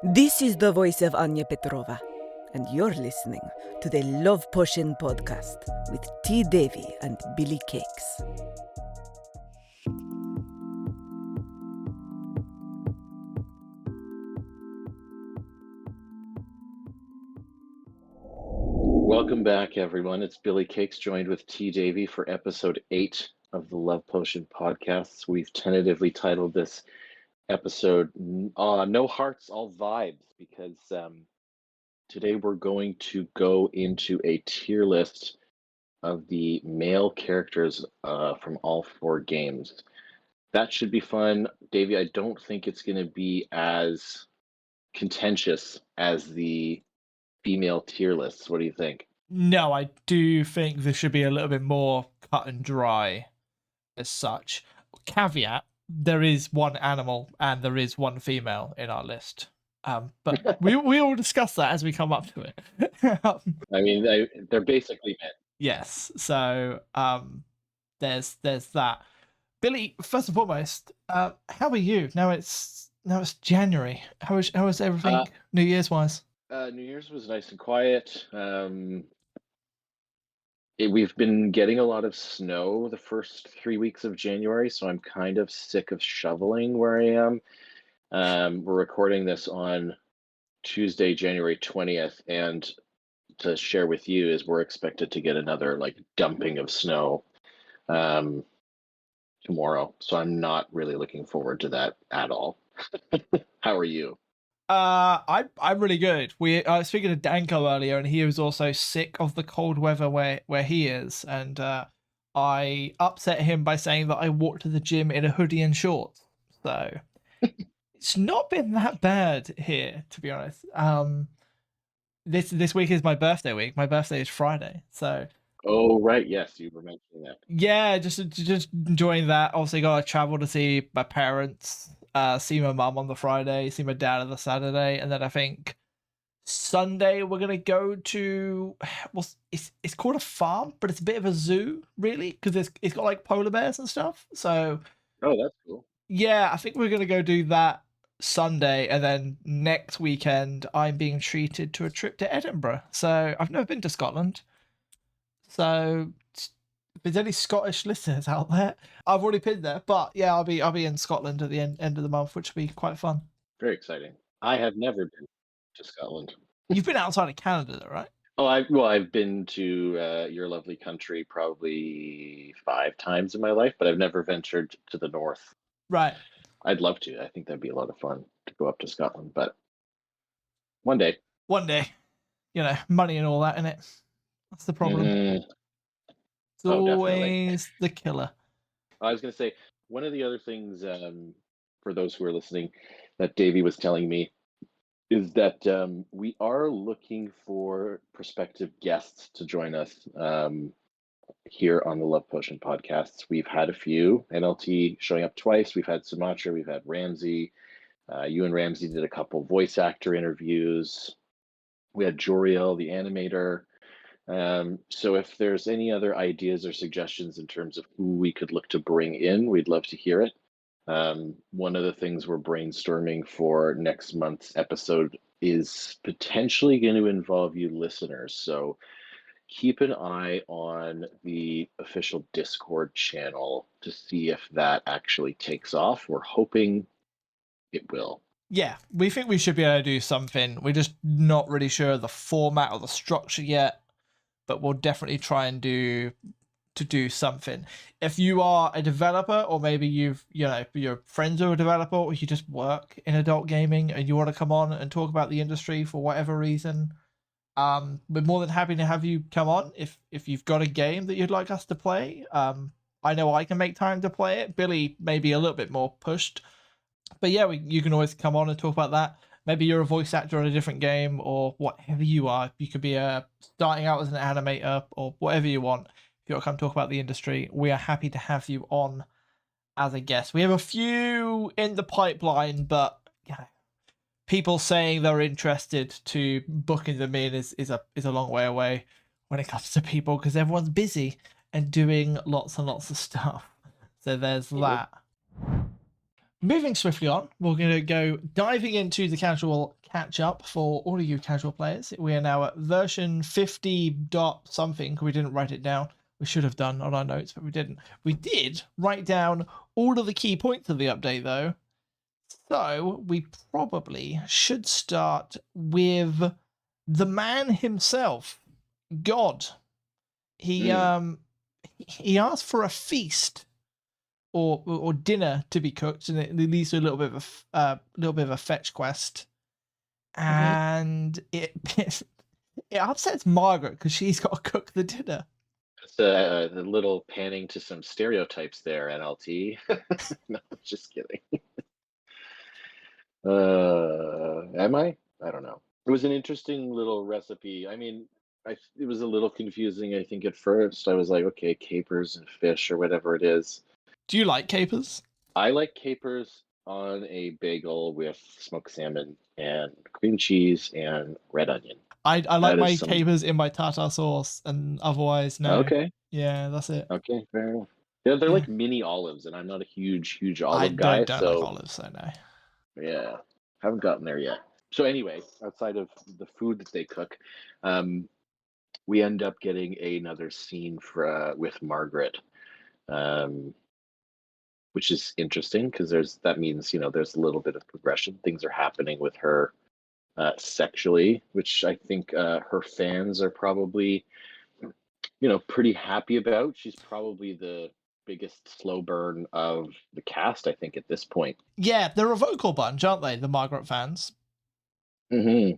This is the voice of Anya Petrova, and you're listening to the Love Potion podcast with T. Davy and Billy Cakes. Welcome back, everyone. It's Billy Cakes joined with T. Davy for episode 8 of the Love Potion podcasts. We've tentatively titled this episode No Hearts, All Vibes, because today we're going to go into a tier list of the male characters from all 4 games. That should be fun. Davy, I don't think it's going to be as contentious as the female tier lists. What do you think? No, I do think this should be a little bit more cut and dry as such. Caveat, there is one animal and there is one female in our list. But we will discuss that as we come up to it. I mean, they're basically men. Yes, so there's that. Billy, first and foremost, how are you? Now it's January. How is everything New Year's wise? New Year's was nice and quiet. We've been getting a lot of snow the first 3 weeks of January, so I'm kind of sick of shoveling where I am. We're recording this on Tuesday, January 20th, and to share with you is we're expected to get another dumping of snow tomorrow. So I'm not really looking forward to that at all. How are you? I'm really good. I was speaking to Danko earlier, and he was also sick of the cold weather where he is, and I upset him by saying that I walked to the gym in a hoodie and shorts. So it's not been that bad here, to be honest. This week is my birthday week. My birthday is Friday, so. Oh right, yes, you were mentioning that. Yeah, just enjoying that. Obviously, got to travel to see my parents. See my mum on the Friday, see my dad on the Saturday, and then I think Sunday we're gonna go to it's called a farm, but it's a bit of a zoo, really, because it's got like polar bears and stuff. So that's cool. Yeah, I think we're gonna go do that Sunday, and then next weekend I'm being treated to a trip to Edinburgh. So I've never been to Scotland, so if there's any Scottish listeners out there, I've already been there. But yeah, I'll be in Scotland at the end of the month, which will be quite fun. Very exciting. I have never been to Scotland. You've been outside of Canada, though, right? Oh, I've been to your lovely country probably 5 times in my life, but I've never ventured to the north. Right. I'd love to. I think that'd be a lot of fun to go up to Scotland, but one day. One day. Money and all that, innit? That's the problem. It's always the killer. I was going to say, one of the other things, for those who are listening, that Davey was telling me is that we are looking for prospective guests to join us here on the Love Potion podcasts. We've had a few, NLT showing up twice. We've had Sumatra, we've had Ramsey. You and Ramsey did a couple voice actor interviews. We had Joriel, the animator. So if there's any other ideas or suggestions in terms of who we could look to bring in, we'd love to hear it. One of the things we're brainstorming for next month's episode is potentially going to involve you listeners. So keep an eye on the official Discord channel to see if that actually takes off. We're hoping it will. Yeah, we think we should be able to do something. We're just not really sure of the format or the structure yet, but we'll definitely try and do something. If you are a developer, or maybe you're friends of a developer, or you just work in adult gaming and you want to come on and talk about the industry for whatever reason, we're more than happy to have you come on if you've got a game that you'd like us to play. I know I can make time to play it. Billy may be a little bit more pushed, but yeah, you can always come on and talk about that. Maybe you're a voice actor on a different game, or whatever you are. You could be starting out as an animator, or whatever you want. If you want to come talk about the industry, we are happy to have you on as a guest. We have a few in the pipeline, but people saying they're interested to booking them in is a long way away when it comes to people, because everyone's busy and doing lots and lots of stuff. So there's that. moving swiftly on, we're going to go diving into the casual catch up for all of you casual players. We are now at version 50 dot something. We didn't write it down. We should have done on our notes, but we didn't. We did write down all of the key points of the update, though. So we probably should start with the man himself, God. He asked for a feast or dinner to be cooked, and it leads to a little bit of a fetch quest, and it it upsets Margaret because she's got to cook the dinner. It's a little panning to some stereotypes there, NLT. No, just kidding. Am I? I don't know. It was an interesting little recipe. I mean, it was a little confusing, I think, at first. I was like, okay, capers and fish or whatever it is. Do you like capers? I like capers on a bagel with smoked salmon and cream cheese and red onion. I like That my is some. capers in my tartar sauce, and otherwise, no. Okay, Yeah, that's it. okay, fair enough. Yeah, they're Yeah. like mini olives, and I'm not a huge I olive guy, don't so like olives, so no. yeah, haven't gotten there yet. So anyway, outside of the food that they cook, we end up getting another scene with Margaret, um, which is interesting because that means there's a little bit of progression. Things are happening with her sexually, which I think her fans are probably pretty happy about. She's probably the biggest slow burn of the cast, I think, at this point. Yeah, they're a vocal bunch, aren't they? The Margaret fans. Mm-hmm.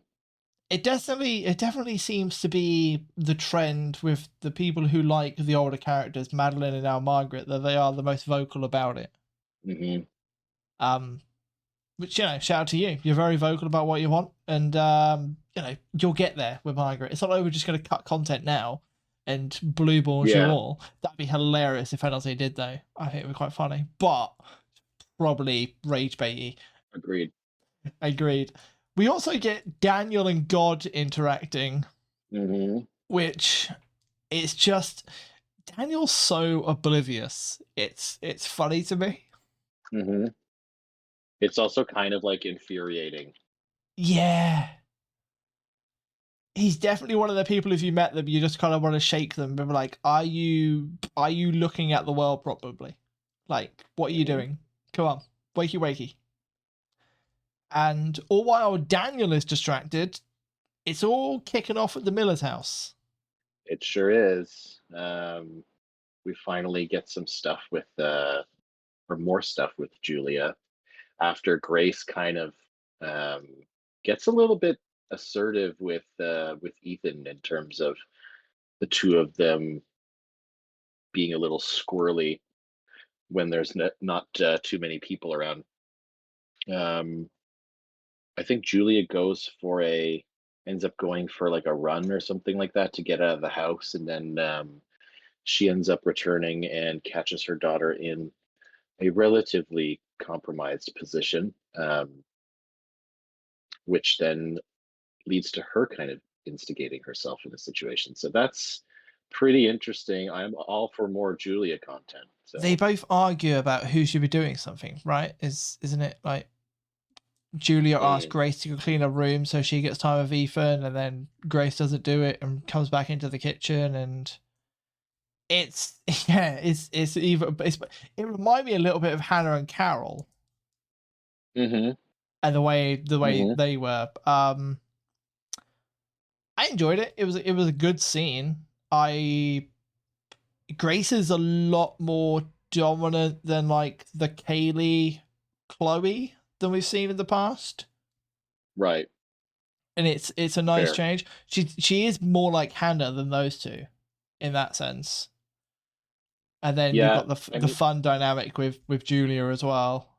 It definitely seems to be the trend with the people who like the older characters, Madeline and now Margaret, that they are the most vocal about it. Mm-hmm. Which shout out to you. You're very vocal about what you want, and you'll get there with Margaret. It's not like we're just going to cut content now and blue balls you all. That'd be hilarious if NLT did, though. I think it would be quite funny, but probably rage baity. Agreed. We also get Daniel and God interacting, which is just Daniel's so oblivious. It's funny to me. It's also kind of like infuriating. Yeah. He's definitely one of the people, if you met them, you just kind of want to shake them and be like, are you looking at the world properly? Like, what are you doing? Come on, wakey wakey. And all while Daniel is distracted, it's all kicking off at the Miller's house. It sure is. We finally get some stuff with or more stuff with Julia after Grace kind of gets a little bit assertive with Ethan in terms of the two of them being a little squirrely when there's not too many people around. I think Julia ends up going for like a run or something like that to get out of the house, and then she ends up returning and catches her daughter in a relatively compromised position, which then leads to her kind of instigating herself in the situation. So that's pretty interesting. I'm all for more Julia content. So. They both argue about who should be doing something, right? Isn't it like Julia asks Grace to go clean her room so she gets time with Ethan, and then Grace doesn't do it and comes back into the kitchen, and it reminded me a little bit of Hannah and Carol. And the way they were. I enjoyed it. It was a good scene. Grace is a lot more dominant than like the Kaylee Chloe than we've seen in the past. Right. And it's a nice change. She is more like Hannah than those two in that sense. And then you've got the fun dynamic with Julia as well.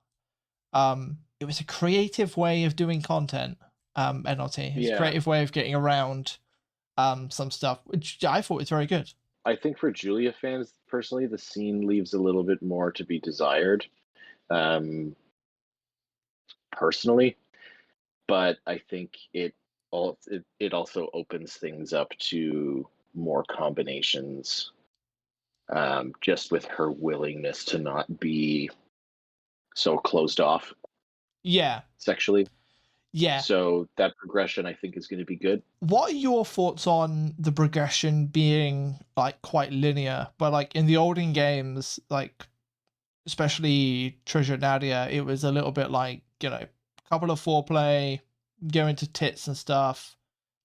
It was a creative way of doing content, NLT. It's a creative way of getting around some stuff, which I thought was very good. I think for Julia fans, personally, the scene leaves a little bit more to be desired, personally. But I think it also opens things up to more combinations, just with her willingness to not be so closed off Yeah. sexually. Yeah. So that progression, I think, is going to be good. What are your thoughts on the progression being like quite linear? But like in the olden games, like especially Treasure Nadia, it was a little bit like, you know, a couple of foreplay, go into tits and stuff,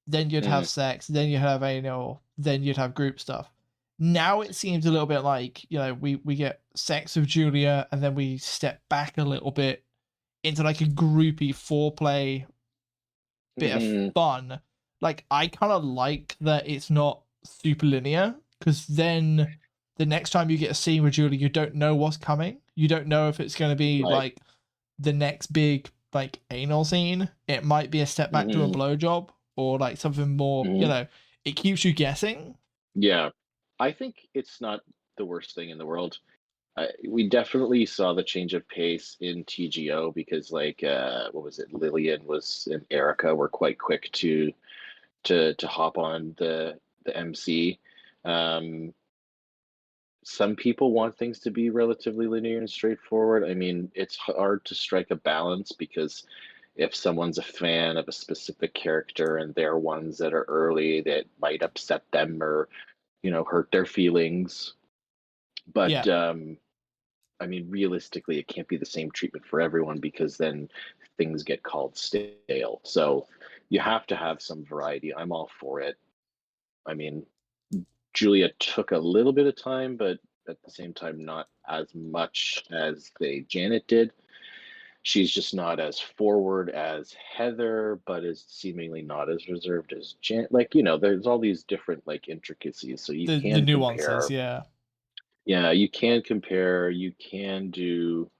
then you'd have sex, then you'd have anal, then you'd have group stuff. Now it seems a little bit like, you know, we get sex with Julia and then we step back a little bit into like a groupy foreplay bit of fun. Like, I kind of like that it's not super linear, because then the next time you get a scene with Julie, you don't know what's coming. You don't know if it's going to be Right. like the next big like anal scene. It might be a step back to a blowjob or like something more, you know, it keeps you guessing. Yeah, I think it's not the worst thing in the world. We definitely saw the change of pace in TGO because, like, what was it? Lillian and Erica were quite quick to hop on the MC. Some people want things to be relatively linear and straightforward. I mean, it's hard to strike a balance because if someone's a fan of a specific character and they're ones that are early, that might upset them or, hurt their feelings. But Yeah. I mean, realistically, it can't be the same treatment for everyone because then things get called stale. So you have to have some variety. I'm all for it. I mean, Julia took a little bit of time, but at the same time, not as much as Janet did. She's just not as forward as Heather, but is seemingly not as reserved as Janet. Like, there's all these different like intricacies. So you The can nuances, compare. yeah. Yeah, you can compare. You can do,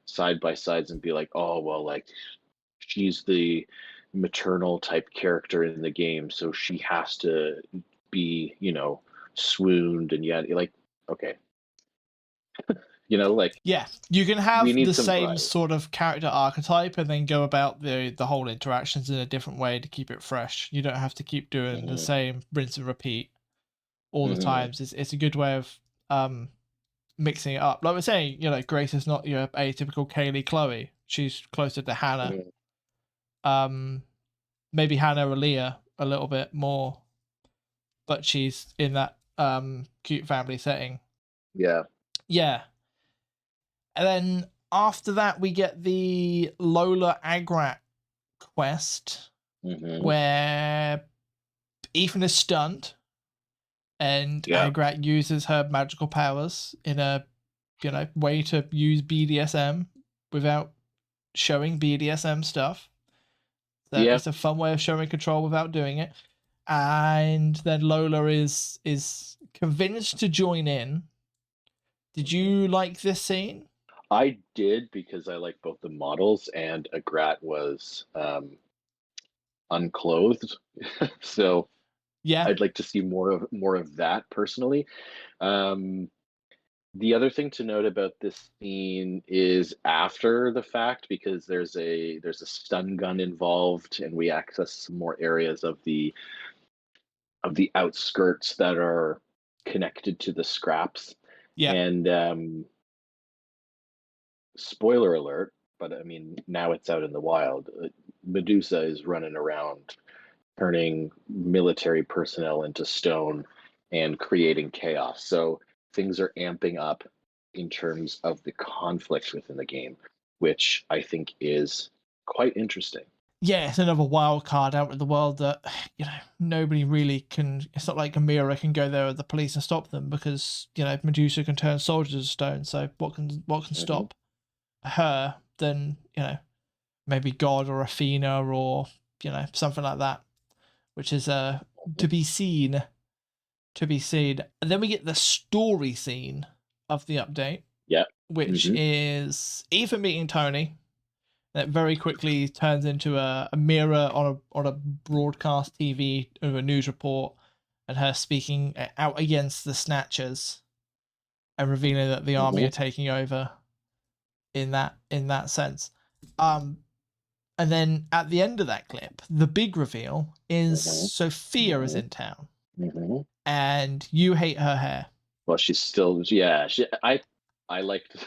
side by sides and be like, oh, well, like she's the maternal type character in the game, so she has to be, swooned and yet, like, okay, like Yeah, you can we have need the some same variety. sort of character archetype and then go about the whole interactions in a different way to keep it fresh. You don't have to keep doing the same rinse and repeat all the times. It's a good way of mixing it up. Like we're saying, Grace is not your atypical Kaylee Chloe. She's closer to Hannah. Maybe Hannah or Leah a little bit more, but she's in that cute family setting. Yeah. Yeah. And then after that, we get the Lola Agrat quest, where Ethan is stunned, and Agrat uses her magical powers in a way to use BDSM without showing BDSM stuff. So it's a fun way of showing control without doing it. And then Lola is convinced to join in. Did you like this scene? I did, because I like both the models, and Agrat was unclothed. So yeah, I'd like to see more of that personally. The other thing to note about this scene is after the fact, because there's a stun gun involved, and we access some more areas of the outskirts that are connected to the scraps. Yeah. And spoiler alert, but I mean, now it's out in the wild. Medusa is running around turning military personnel into stone and creating chaos. So things are amping up in terms of the conflict within the game, which I think is quite interesting. Yeah, it's another wild card out in the world that, nobody really can. It's not like Amira can go there with the police and stop them, because, Medusa can turn soldiers to stone. So what can stop her than, maybe God or Athena or, something like that, which is to be seen. And then we get the story scene of the update. Yeah. Which is Ethan meeting Tony. That very quickly turns into a mirror on a broadcast TV of a news report, and her speaking out against the Snatchers and revealing that the army are taking over in that sense. And then at the end of that clip, the big reveal is Sophia is in town, and you hate her hair. Well, she's still, I liked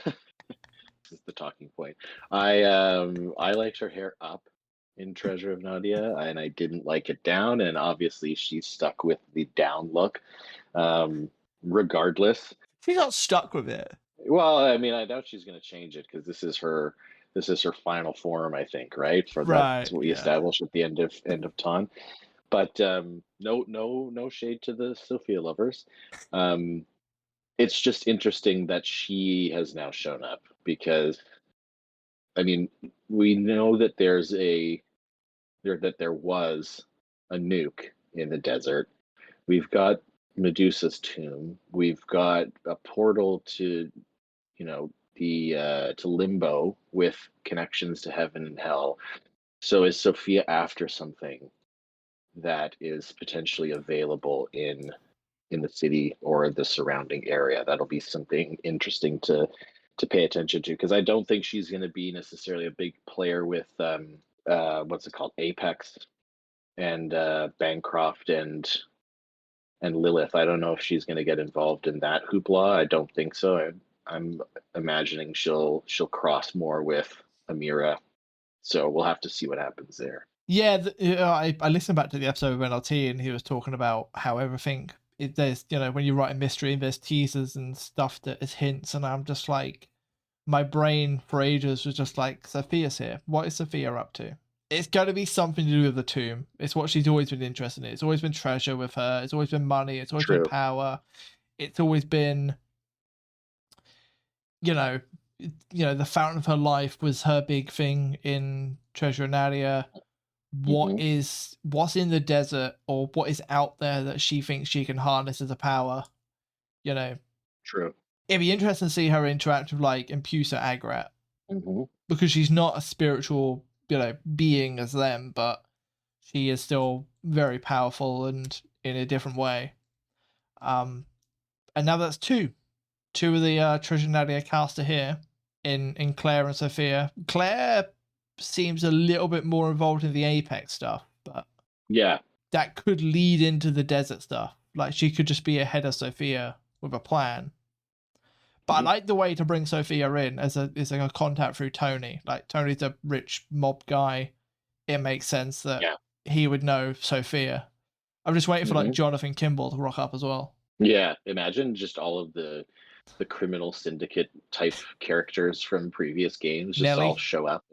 is the talking point. I liked her hair up in Treasure of Nadia, and I didn't like it down. And obviously, she's stuck with the down look. Regardless, She's not stuck with it. well, I mean, I doubt she's going to change it because this is her final form, I think, right? For Right, that's what we yeah. established at the end of Ton. But no shade to the Sophia lovers. It's just interesting that she has now shown up because, I mean, we know that there was a nuke in the desert. We've got Medusa's tomb. We've got a portal to, to limbo with connections to heaven and hell. So is Sophia after something that is potentially available in the city or the surrounding area? That'll be something interesting to pay attention to, because I don't think she's going to be necessarily a big player with what's it called, Apex and Bancroft and Lilith. I don't know if she's going to get involved in that hoopla. I don't think so. I'm imagining she'll cross more with Amira. So we'll have to see what happens there. Yeah, I listened back to the episode with NLT, and he was talking about how everything there's, when you write a mystery, there's teasers and stuff that is hints, and I'm just like, my brain for ages was just like, Sophia's here. What is Sophia up to? It's got to be something to do with the tomb. It's what she's always been interested in. It's always been treasure with her. It's always been money. It's always been power. It's always been, the fountain of her life was her big thing in Treasure of Nadia. What's in the desert, or what is out there that she thinks she can harness as a power? True. It'd be interesting to see her interact with like Impusa Agrat, because she's not a spiritual, being as them, but she is still very powerful and in a different way. And now that's two of the Treasure of Nadia cast are here in Claire and Sophia. Claire seems a little bit more involved in the Apex stuff, but yeah, that could lead into the desert stuff. Like, she could just be ahead of Sophia with a plan. But I like the way to bring Sophia in as a contact through Tony. Like, Tony's a rich mob guy. It makes sense that he would know Sophia. I'm just waiting for like Jonathan Kimball to rock up as well. Yeah, imagine just all of the criminal syndicate type characters from previous games just all show up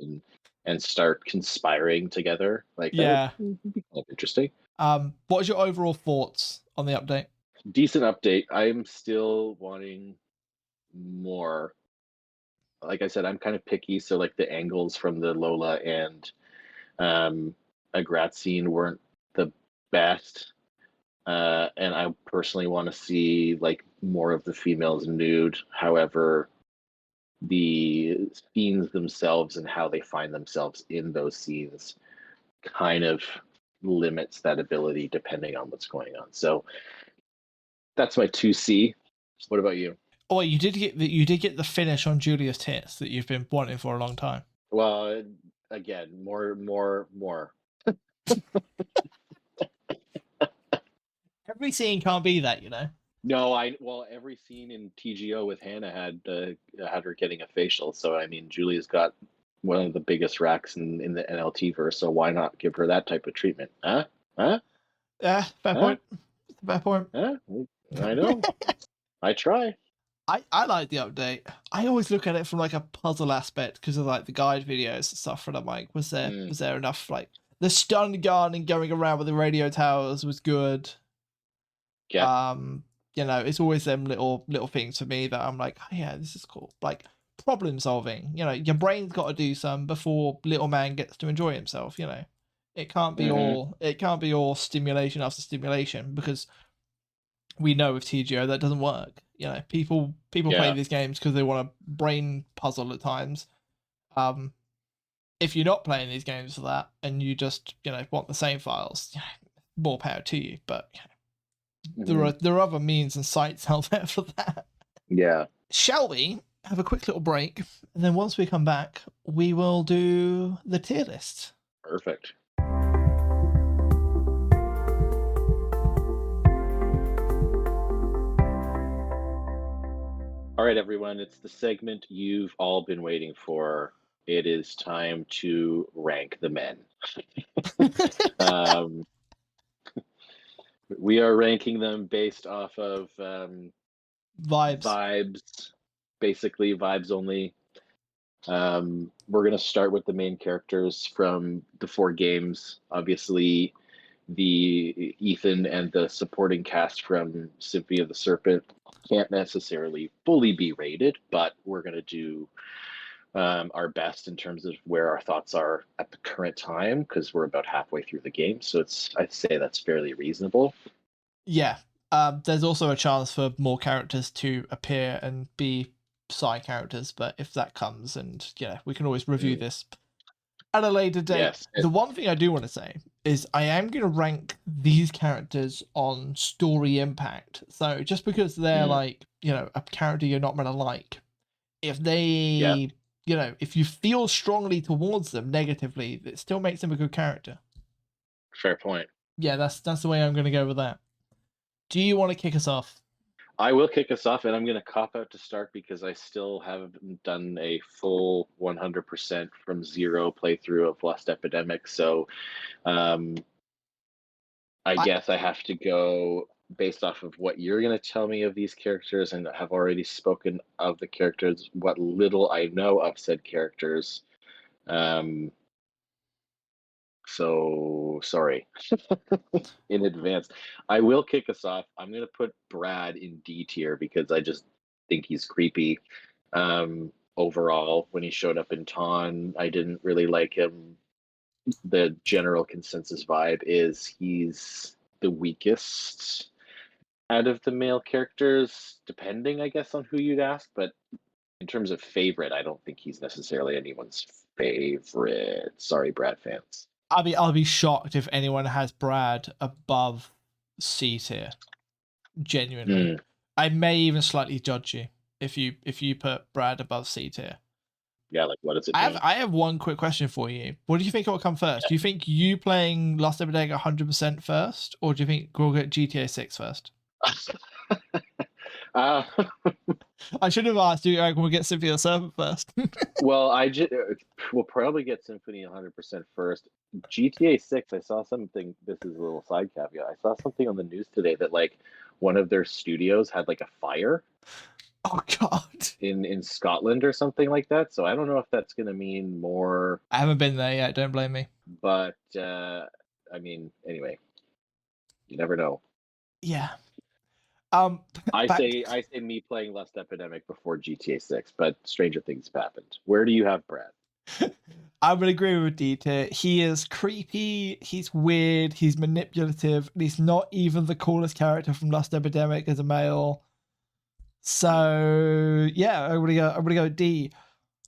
and start conspiring together. Like, that would be kind of interesting. What was your overall thoughts on the update? Decent update. I'm still wanting more. Like I said, I'm kind of picky, so like the angles from the Lola and Agrat scene weren't the best. And I personally want to see like more of the females nude. However, the scenes themselves and how they find themselves in those scenes kind of limits that ability depending on what's going on. So that's my 2C. What about you? Oh, you did get the finish on Julia's tits that you've been wanting for a long time. Well, again, more. Every scene can't be that, No, every scene in TGO with Hannah had her getting a facial. So I mean, Julia's got one of the biggest racks in the NLT verse. So why not give her that type of treatment? Huh? Yeah, fair point. Fair point. I know. I try. I like the update. I always look at it from like a puzzle aspect because of like the guide videos and stuff. And I'm like, was there enough, like the stun gun and going around with the radio towers was good. Yeah. It's always them little things for me that I'm like, oh, yeah, this is cool. Like problem solving. Your brain's got to do some before little man gets to enjoy himself. It can't be all stimulation after stimulation, because we know with TGO that doesn't work. People play these games because they want a brain puzzle at times. If you're not playing these games for that and you just want the same files, more power to you. But there are other means and sites out there for that. Yeah. Shall we have a quick little break, and then once we come back, we will do the tier list. Perfect. All right, everyone, it's the segment you've all been waiting for. It is time to rank the men. Um, we are ranking them based off of Vibes. vibes, basically vibes only. We're going to start with the main characters from the 4 games. Obviously, the Ethan and the supporting cast from Symphony of the Serpent can't necessarily fully be rated, but we're going to do our best in terms of where our thoughts are at the current time, because we're about halfway through the game. So I'd say that's fairly reasonable. Yeah. There's also a chance for more characters to appear and be side characters, but if that comes, and yeah, we can always review this at a later date. Yes. The one thing I do want to say is I am going to rank these characters on story impact. So just because they're like, a character you're not going to like, if they, if you feel strongly towards them negatively, it still makes them a good character. Fair point. Yeah, that's the way I'm going to go with that. Do you want to kick us off? I will kick us off, and I'm going to cop out to start because I still haven't done a full 100% from zero playthrough of Lust Epidemic. So I guess I have to go based off of what you're going to tell me of these characters, and have already spoken of the characters, what little I know of said characters. So sorry in advance. I will kick us off. I'm going to put Brad in D tier because I just think he's creepy. Overall, when he showed up in Tawn, I didn't really like him. The general consensus vibe is he's the weakest out of the male characters, depending, I guess, on who you'd ask. But in terms of favorite, I don't think he's necessarily anyone's favorite. Sorry, Brad fans. I'll be shocked if anyone has Brad above C tier. Genuinely. I may even slightly judge you if you put Brad above C tier. Yeah, like what does it mean? I have one quick question for you. What do you think will come first? Do you think you playing Last Epidemic 100% first, or do you think we'll get GTA 6 first? I should have asked you, Eric, we'll get Symphony of the Serpent first. Well, we'll probably get Symphony 100% first. GTA 6, I saw something, this is a little side caveat. I saw something on the news today that like one of their studios had like a fire. Oh God. In Scotland or something like that. So I don't know if that's going to mean more. I haven't been there yet, don't blame me. But I mean, anyway, you never know. Yeah. I say me playing Lust Epidemic before GTA 6, but stranger things have happened. Where do you have Brad? I would agree with Dieter. He is creepy, he's weird, he's manipulative, and he's not even the coolest character from Lust Epidemic as a male. So yeah, I'm gonna go D.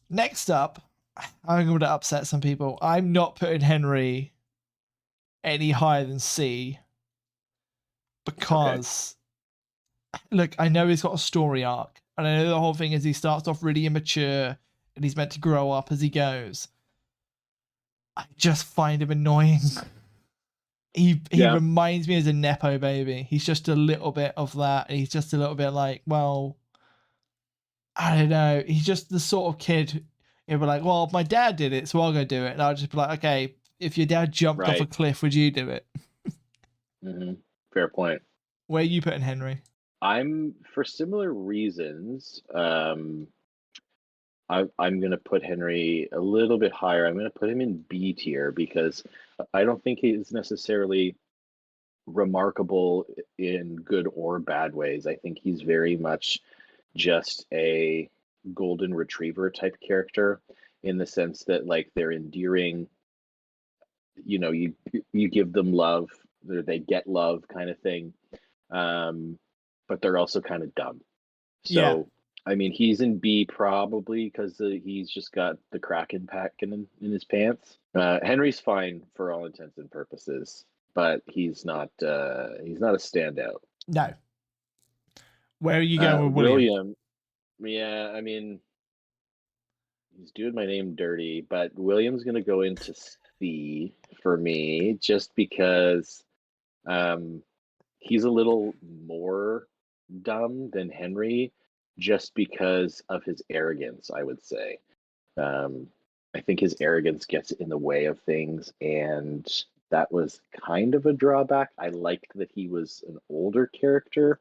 Next up, I'm going to upset some people. I'm not putting Henry any higher than C because look, I know he's got a story arc, and I know the whole thing is he starts off really immature and he's meant to grow up as he goes. I just find him annoying. He reminds me as a Nepo baby. He's just a little bit of that, and he's just a little bit like, well, I don't know. He's just the sort of kid who'll be like, well, my dad did it, so I'll go do it. And I'll just be like, okay, if your dad jumped off a cliff, would you do it? Fair point. Where are you putting Henry? I'm, for similar reasons, I'm going to put Henry a little bit higher. I'm going to put him in B tier because I don't think he's necessarily remarkable in good or bad ways. I think he's very much just a golden retriever type character, in the sense that like they're endearing, you give them love, they get love kind of thing, but they're also kind of dumb. So I mean, he's in B probably because he's just got the Kraken pack in his pants. Henry's fine for all intents and purposes, but he's not a standout. No. Where are you going with William? Yeah, I mean, he's doing my name dirty, but William's going to go into C for me just because he's a little more dumb than Henry, just because of his arrogance, I would say. I think his arrogance gets in the way of things, and that was kind of a drawback. I liked that he was an older character,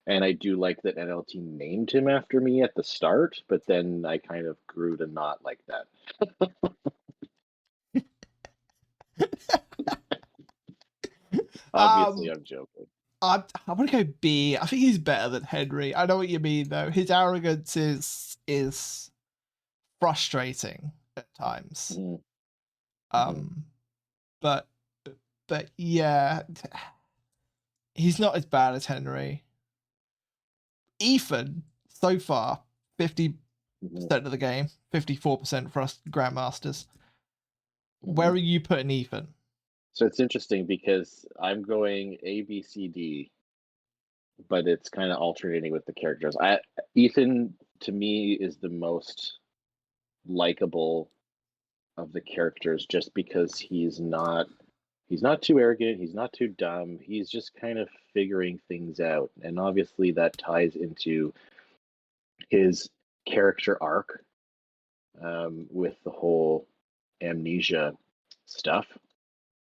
and I do like that NLT named him after me at the start, but then I kind of grew to not like that. Obviously, I'm joking. I'm gonna go B. I think he's better than Henry. I know what you mean, though. His arrogance is frustrating at times. But yeah, he's not as bad as Henry. Ethan, so far, 50% of the game, 54% for us Grandmasters. Where are you putting Ethan? So it's interesting because I'm going A, B, C, D, but it's kind of alternating with the characters. Ethan, to me, is the most likable of the characters just because he's not too arrogant, he's not too dumb, he's just kind of figuring things out. And obviously that ties into his character arc with the whole amnesia stuff.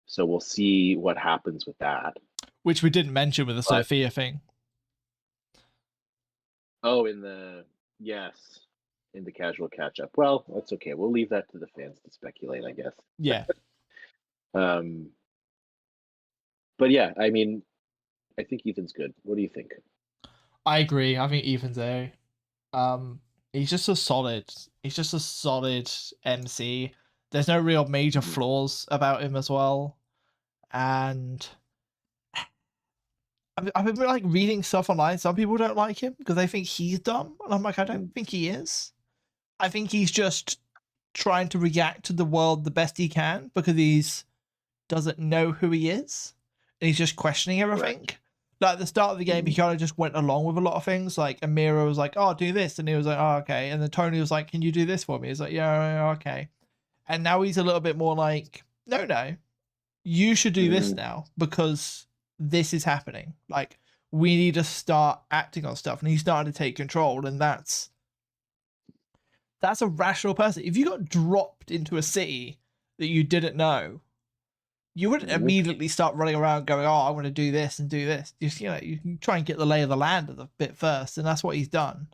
So we'll see what happens with that. Which we didn't mention with the Sophia thing. Oh, in the casual catch up. Well, that's okay. We'll leave that to the fans to speculate, I guess. Yeah. But yeah, I mean, I think Ethan's good. What do you think? I agree. I think Ethan's A. He's just a solid MC. There's no real major flaws about him as well. And I've been like reading stuff online. Some people don't like him because they think he's dumb. And I'm like, I don't think he is. I think he's just trying to react to the world the best he can because he's doesn't know who he is. And he's just questioning everything. Right. Like at the start of the game, he kind of just went along with a lot of things. Like Amira was like, "Oh, do this," and he was like, "Oh, okay." And then Tony was like, "Can you do this for me?" He's like, "Yeah, okay." And now he's a little bit more like, "No, you should do this now because this is happening. Like we need to start acting on stuff." And he's starting to take control, and that's a rational person. If you got dropped into a city that you didn't know, you wouldn't immediately start running around going, "Oh, I want to do this and do this." Just, you can try and get the lay of the land a bit first, and that's what he's done.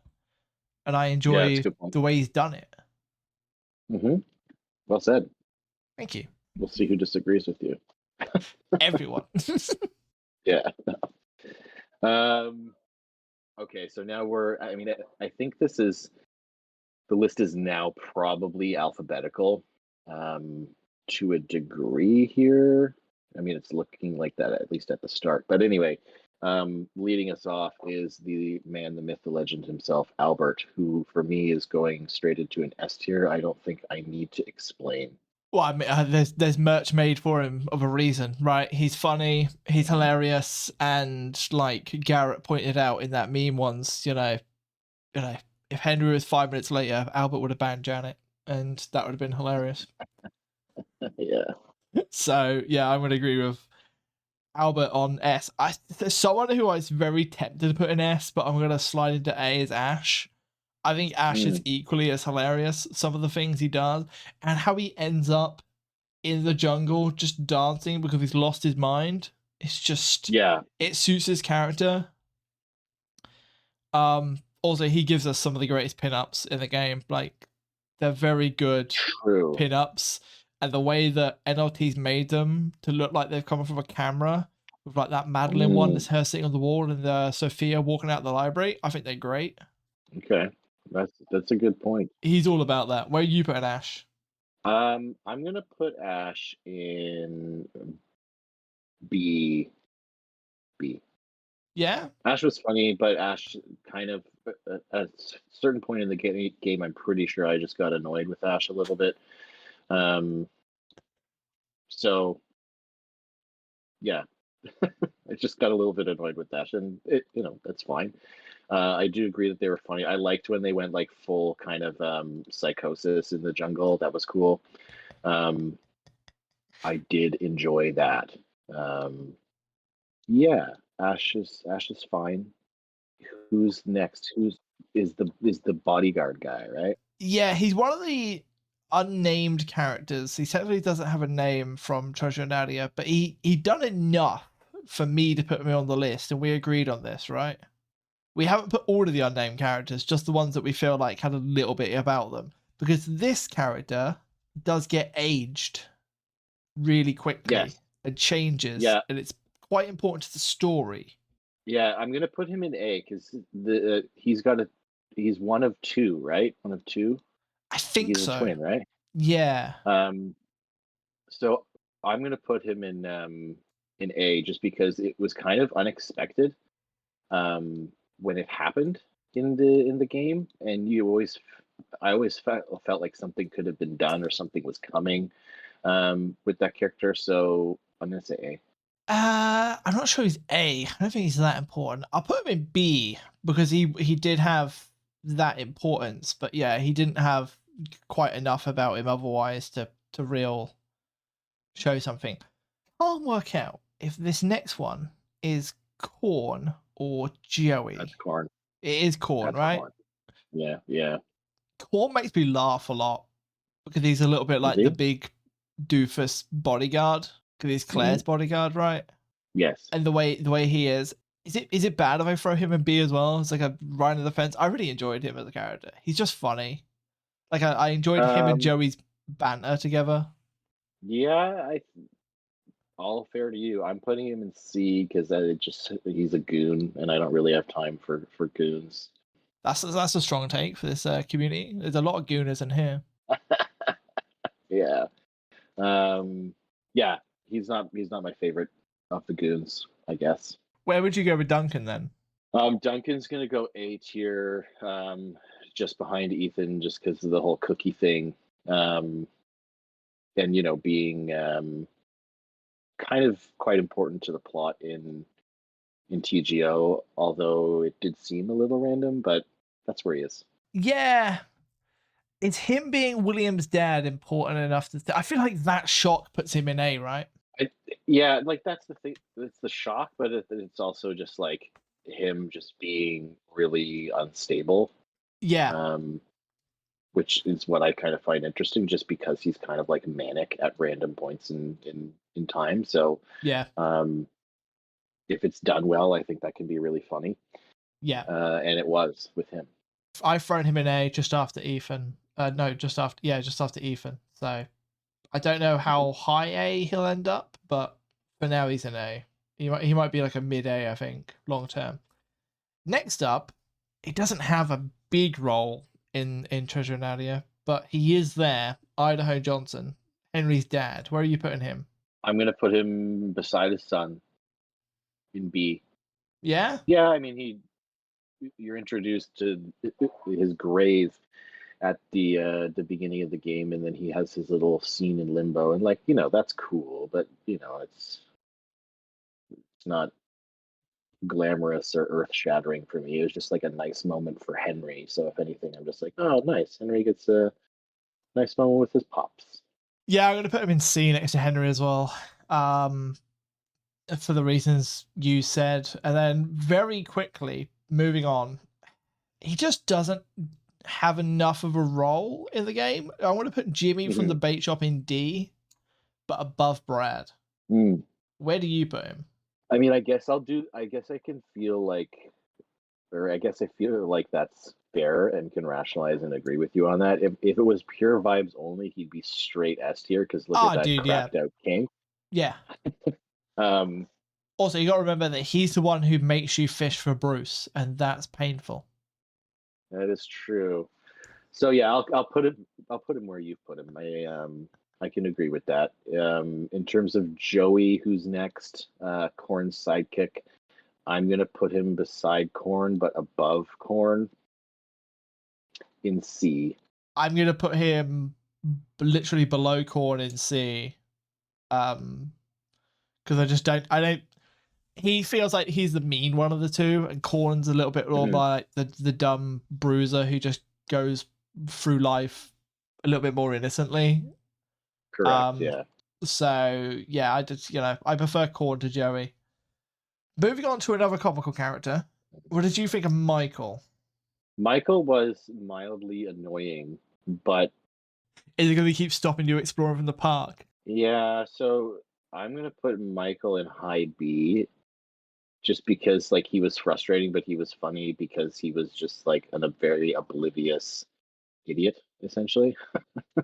And I enjoy the way he's done it. Well said. Thank you. We'll see who disagrees with you. Everyone. Yeah. Okay, so now I think the list is now probably alphabetical. To a degree here. I mean, it's looking like that at least at the start. But anyway, leading us off is the man, the myth, the legend himself, Albert, who for me is going straight into an S tier. I don't think I need to explain. Well, I mean, there's merch made for him of a reason, right? He's funny, he's hilarious, and like Garrett pointed out in that meme once, if Henry was 5 minutes later, Albert would have banned Janet, and that would have been hilarious. Yeah. So yeah, I'm gonna agree with Albert on S. There's someone who I was very tempted to put in S, but I'm gonna slide into A is Ash. I think Ash is equally as hilarious. Some of the things he does and how he ends up in the jungle just dancing because he's lost his mind. It's just it suits his character. Also, he gives us some of the greatest pin-ups in the game. Like they're very good pin-ups. And the way that NLT's made them to look like they've come from a camera with like that Madeline one that's her sitting on the wall and the Sophia walking out the library, I think they're great. Okay, that's a good point. He's all about that. Where are you putting Ash? I'm gonna put Ash in B. Yeah. Ash was funny, but Ash kind of at a certain point in the game, I'm pretty sure I just got annoyed with Ash a little bit. So yeah, I just got a little bit annoyed with Ash, and that's fine. I do agree that they were funny. I liked when they went like full kind of psychosis in the jungle. That was cool. I did enjoy that. Yeah, Ash is fine. Who's next? is the bodyguard guy, right? Yeah, he's one of the unnamed characters. He technically doesn't have a name from Treasure and Nadia, but he done enough for me to put me on the list, and we agreed on this, right? We haven't put all of the unnamed characters, just the ones that we feel like had a little bit about them, because this character does get aged really quickly Yes. and changes, Yeah. and it's quite important to the story. Yeah, I'm gonna put him in A because he's one of two, right? One of two. I think He's so. a twin, right? Yeah. So I'm gonna put him in A just because it was kind of unexpected when it happened in the game, and I always felt like something could have been done or something was coming with that character. So I'm gonna say A. I'm not sure he's A. I don't think he's that important. I'll put him in B because he did have that importance, but yeah, he didn't have quite enough about him otherwise to real show something. Can't work out if this next one is Corn or Joey. That's Corn. It is Corn, That's right? Corn. Yeah, yeah. Corn makes me laugh a lot because he's a little bit like he? the big doofus bodyguard because he's Claire's bodyguard, right? Yes. And the way he is it bad if I throw him in B as well? It's like a right on the fence. I really enjoyed him as a character. He's just funny. Like I enjoyed him and Joey's banter together. Yeah, all fair to you. I'm putting him in C because he's a goon, and I don't really have time for goons. That's a strong take for this community. There's a lot of gooners in here. Yeah. Yeah, he's not my favorite of the goons, I guess. Where would you go with Duncan then? Duncan's gonna go A tier, just behind Ethan, just because of the whole cookie thing, and being kind of quite important to the plot in TGO. Although it did seem a little random, but that's where he is. Yeah. Is him being William's dad important enough to... I feel like that shock puts him in A, right? Yeah, like that's the thing. It's the shock, but it's also just like him just being really unstable. Yeah. Which is what I kind of find interesting, just because he's kind of like manic at random points in time. So yeah. If it's done well, I think that can be really funny. Yeah. And it was with him. I've thrown him in A just after Ethan. Just after Ethan. So I don't know how high A he'll end up, but for now he's an A. He might be like a mid A, I think, long term. Next up, he doesn't have a big role in Treasure and Nadia, but he is there. Idaho Johnson, Henry's dad. Where are you putting him? I'm gonna put him beside his son in B. Yeah? Yeah, I mean you're introduced to his grave at the beginning of the game, and then he has his little scene in limbo, and that's cool, but it's not glamorous or earth-shattering for me. It was just like a nice moment for Henry. So if anything, I'm just like, oh, nice. Henry gets a nice moment with his pops. Yeah, I'm gonna put him in C next to Henry as well. For the reasons you said. And then very quickly, moving on, he just doesn't have enough of a role in the game. I want to put Jimmy from the bait shop in D, but above Brad. Where do you put him? I mean, I guess I can feel like, or I guess I feel like that's fair and can rationalize and agree with you on that. If it was pure vibes only, he'd be straight S tier, because look at that cracked out king. Yeah. Also, you got to remember that he's the one who makes you fish for Bruce, and that's painful. That is true. So yeah, I'll put him where you've put him. I can agree with that. In terms of Joey, who's next, Korn's sidekick, I'm gonna put him beside Korn, but above Korn in C. I'm gonna put him literally below Korn in C. Because I don't. He feels like he's the mean one of the two, and Korn's a little bit more like the dumb bruiser who just goes through life a little bit more innocently. Correct. Yeah. So yeah, I prefer Korn to Joey. Moving on to another comical character. What did you think of Michael? Michael was mildly annoying, but Is it going to keep stopping you exploring from the park? yeah, so I'm gonna put Michael in high B just because like he was frustrating, but he was funny because he was just like a very oblivious idiot, essentially.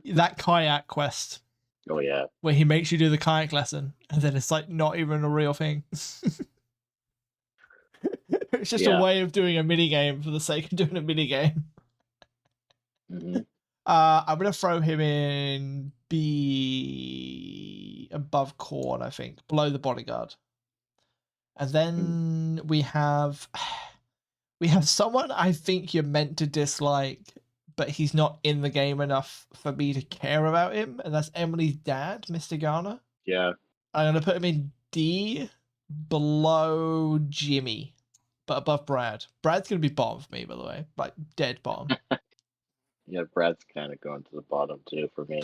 That kayak quest Oh yeah. where he makes you do the kayak lesson and then it's like not even a real thing. It's just a Yeah. way of doing a mini game for the sake of doing a mini game. Hmm. I'm gonna throw him in B above Corn, I think, below the bodyguard. And then we have someone I think you're meant to dislike, but he's not in the game enough for me to care about him, and that's Emily's dad, Mr. Garner. Yeah. I'm gonna put him in D below Jimmy, but above Brad. Brad's gonna be bottom for me, by the way, like dead bottom. Yeah, Brad's kind of going to the bottom too for me.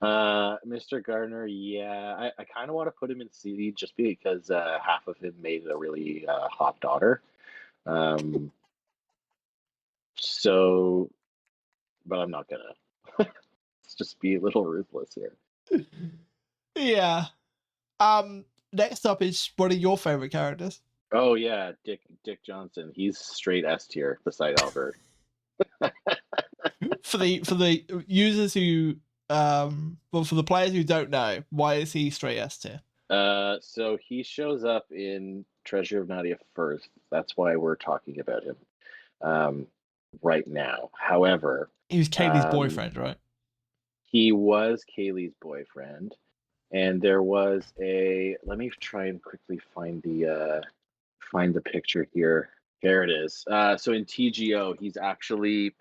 Mr. Gardner, yeah, I kind of want to put him in C just because half of him made a really hot daughter. Um, so, but I'm not gonna. Let's just be a little ruthless here. Yeah. Next up is one of your favorite characters. Oh yeah, Dick Johnson. He's straight S tier beside Albert. For the users who well, for the players who don't know, why is he straight S tier? So he shows up in Treasure of Nadia first. That's why we're talking about him right now. However, He was Kaylee's boyfriend, right? he was Kaylee's boyfriend, and there was a. Let me try and quickly find the picture here. There it is. So in TGO, he's actually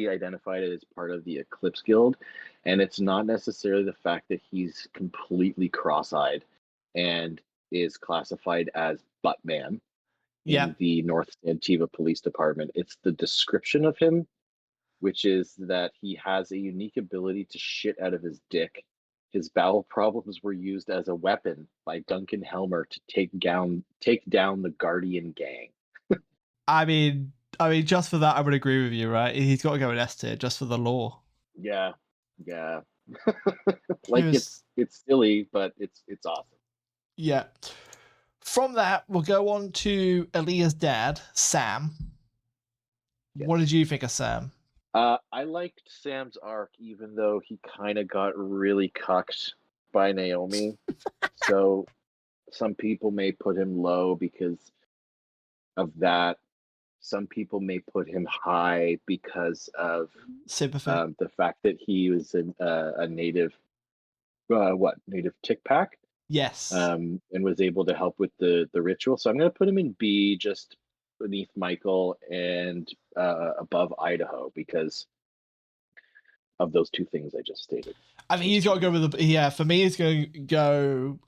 identified as part of the Eclipse Guild, and it's not necessarily the fact that he's completely cross-eyed and is classified as Buttman Yeah. in the North Antiva Police Department. It's the description of him, which is that he has a unique ability to shit out of his dick. His bowel problems were used as a weapon by Duncan Helmer to take down the Guardian gang. I mean, just for that, I would agree with you, right? He's got to go in S tier just for the lore. Yeah, yeah. He was, it's silly, but it's awesome. yeah. From that, we'll go on to Aaliyah's dad, Sam. Yes. What did you think of Sam? I liked Sam's arc, even though he kind of got really cucked by Naomi. So some people may put him low because of that. Some people may put him high because of Sympathy. the fact that he was a native, native Tick Pack, Yes. and was able to help with the ritual. So I'm going to put him in B, just beneath Michael and above Idaho because of those two things I just stated. I think he's got to go with for me, he's going to go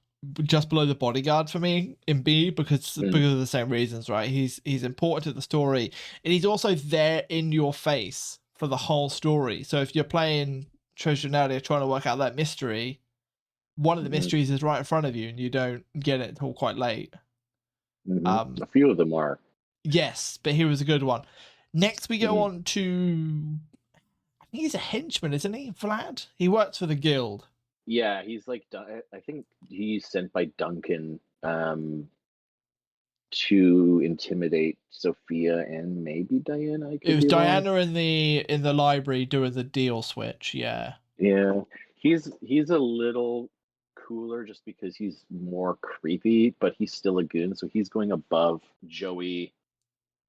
just below the bodyguard for me in B because of the same reasons, right? He's important to the story, and he's also there in your face for the whole story. So if you're playing Treasure Nadia trying to work out that mystery, one of the mysteries is right in front of you, and you don't get it until quite late. A few of them are. Yes, but here was a good one. Next, we go on to. I think he's a henchman, isn't he, Vlad? He works for the guild. Yeah, he's like, I think he's sent by Duncan to intimidate Sophia and maybe Diana. It was Diana in the library doing the deal switch. Yeah. Yeah, he's a little cooler just because he's more creepy, but he's still a goon, so he's going above Joey,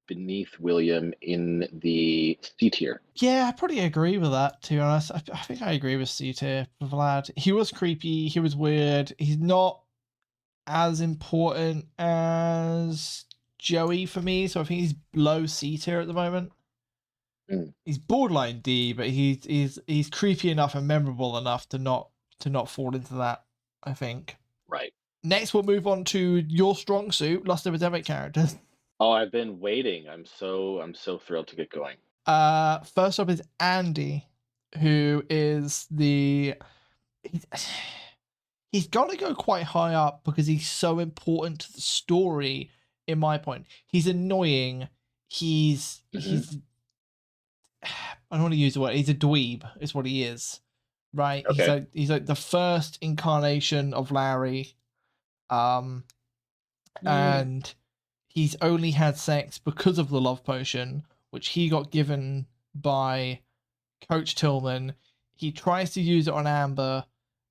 beneath William in the C tier. Yeah, I probably agree with that, to be honest. I think I agree with C tier for Vlad. He was creepy. He was weird. He's not as important as Joey for me, so I think he's below C tier at the moment. He's borderline D, but he's creepy enough and memorable enough to not fall into that, I think. Right. Next, we'll move on to your strong suit, Lost Epidemic characters. Oh, I've been waiting. I'm so thrilled to get going. First up is Andy, who is he's got to go quite high up because he's so important to the story. In my point, he's annoying. he's I don't want to use the word. He's a dweeb, is what he is, right? Okay. He's like the first incarnation of Larry, and he's only had sex because of the love potion, which he got given by Coach Tillman. He tries to use it on Amber,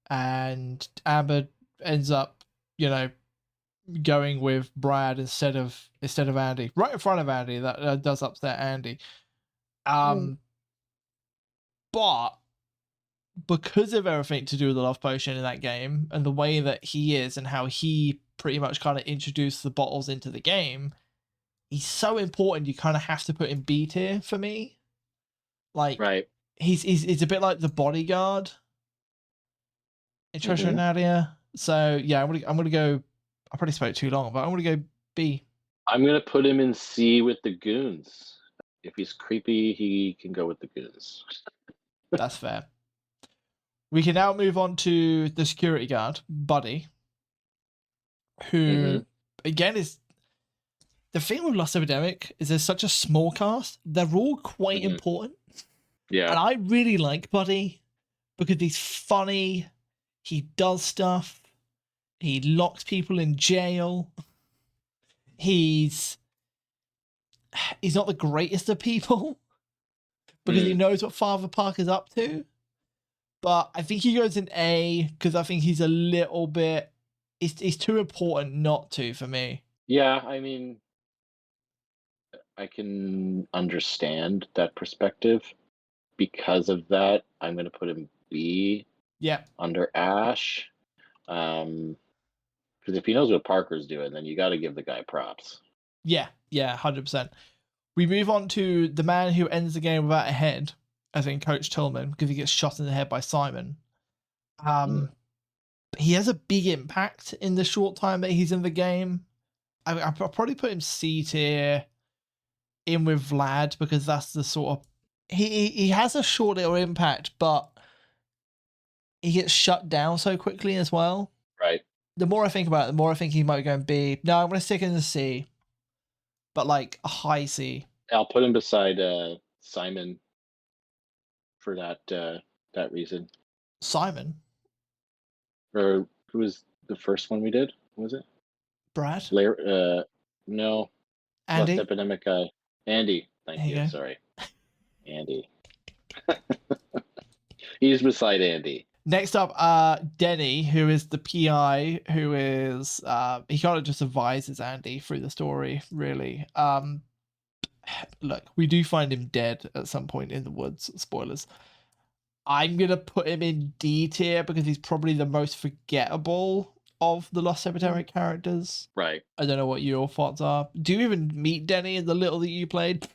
and Amber ends up, going with Brad instead of Andy, right in front of Andy. That does upset Andy. But because of everything to do with the love potion in that game and the way that he is and how he pretty much kind of introduced the bottles into the game, he's so important. You kind of have to put in B tier for me. Like, right. He's a bit like the bodyguard in Treasure and Nadia. So yeah, I'm gonna go. I probably spoke too long, but I'm gonna go B. I'm gonna put him in C with the goons. If he's creepy, he can go with the goons. That's fair. We can now move on to the security guard, Buddy, who again is the thing with Lost Epidemic is there's such a small cast. They're all quite important. Yeah. And I really like Buddy because he's funny. He does stuff. He locks people in jail. He's not the greatest of people because he knows what Father Parker's up to. But I think he goes in A because I think he's a little bit... He's too important not to for me. Yeah, I mean, I can understand that perspective. Because of that, I'm going to put him B. Yeah. Under Ash. Because if he knows what Parker's doing, then you got to give the guy props. Yeah, 100%. We move on to the man who ends the game without a head, as in Coach Tillman, because he gets shot in the head by Simon. He has a big impact in the short time that he's in the game. I'll probably put him C tier in with Vlad, because that's the sort of... He has a short little impact, but he gets shut down so quickly as well. Right. The more I think about it, the more I think he might go in B. No, I'm going to stick in the C, but like a high C. I'll put him beside Simon for that reason. Simon? Or who was the first one we did? Was it? Brad? No. Andy? Lost Epidemic guy. Andy. Thank you. Go. Sorry. Andy. He's beside Andy. Next up, Denny, who is the PI, who is he kind of just advises Andy through the story, really. Look, we do find him dead at some point in the woods. Spoilers. I'm gonna put him in D tier because he's probably the most forgettable of the Lost Epidemic characters. Right. I don't know what your thoughts are. Do you even meet Denny in the little that you played?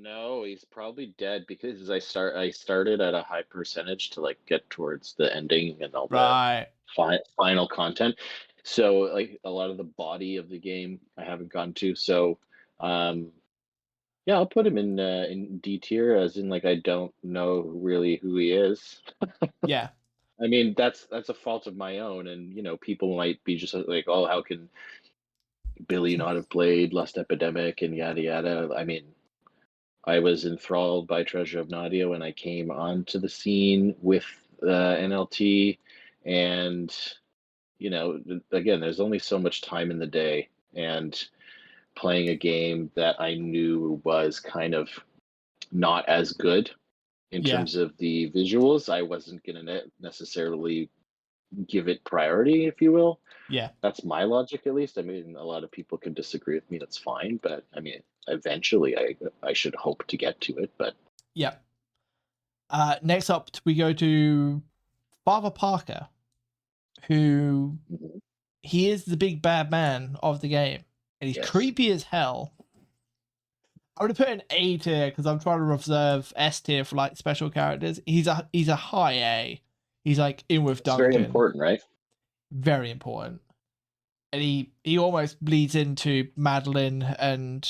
No, he's probably dead because I started at a high percentage to like get towards the ending and all the final content. So like a lot of the body of the game I haven't gone to. So yeah, I'll put him in D tier, as in like I don't know really who he is. Yeah. I mean, that's a fault of my own, and people might be just like, oh, how can Billy not have played Lost Epidemic and yada yada. I mean, I was enthralled by Treasure of Nadia when I came onto the scene with NLT, and again, there's only so much time in the day, and playing a game that I knew was kind of not as good in terms of the visuals, I wasn't going to necessarily give it priority, if you will. Yeah. That's my logic, at least. I mean, a lot of people can disagree with me. That's fine. But I mean, eventually I should hope to get to it. But yeah. Next up, we go to Father Parker, who he is the big bad man of the game. And he's creepy as hell. I'm going to put an A tier because I'm trying to reserve S tier for like special characters. He's a high A. He's like in with Duncan. It's very important, right? Very important. And he almost bleeds into Madeline and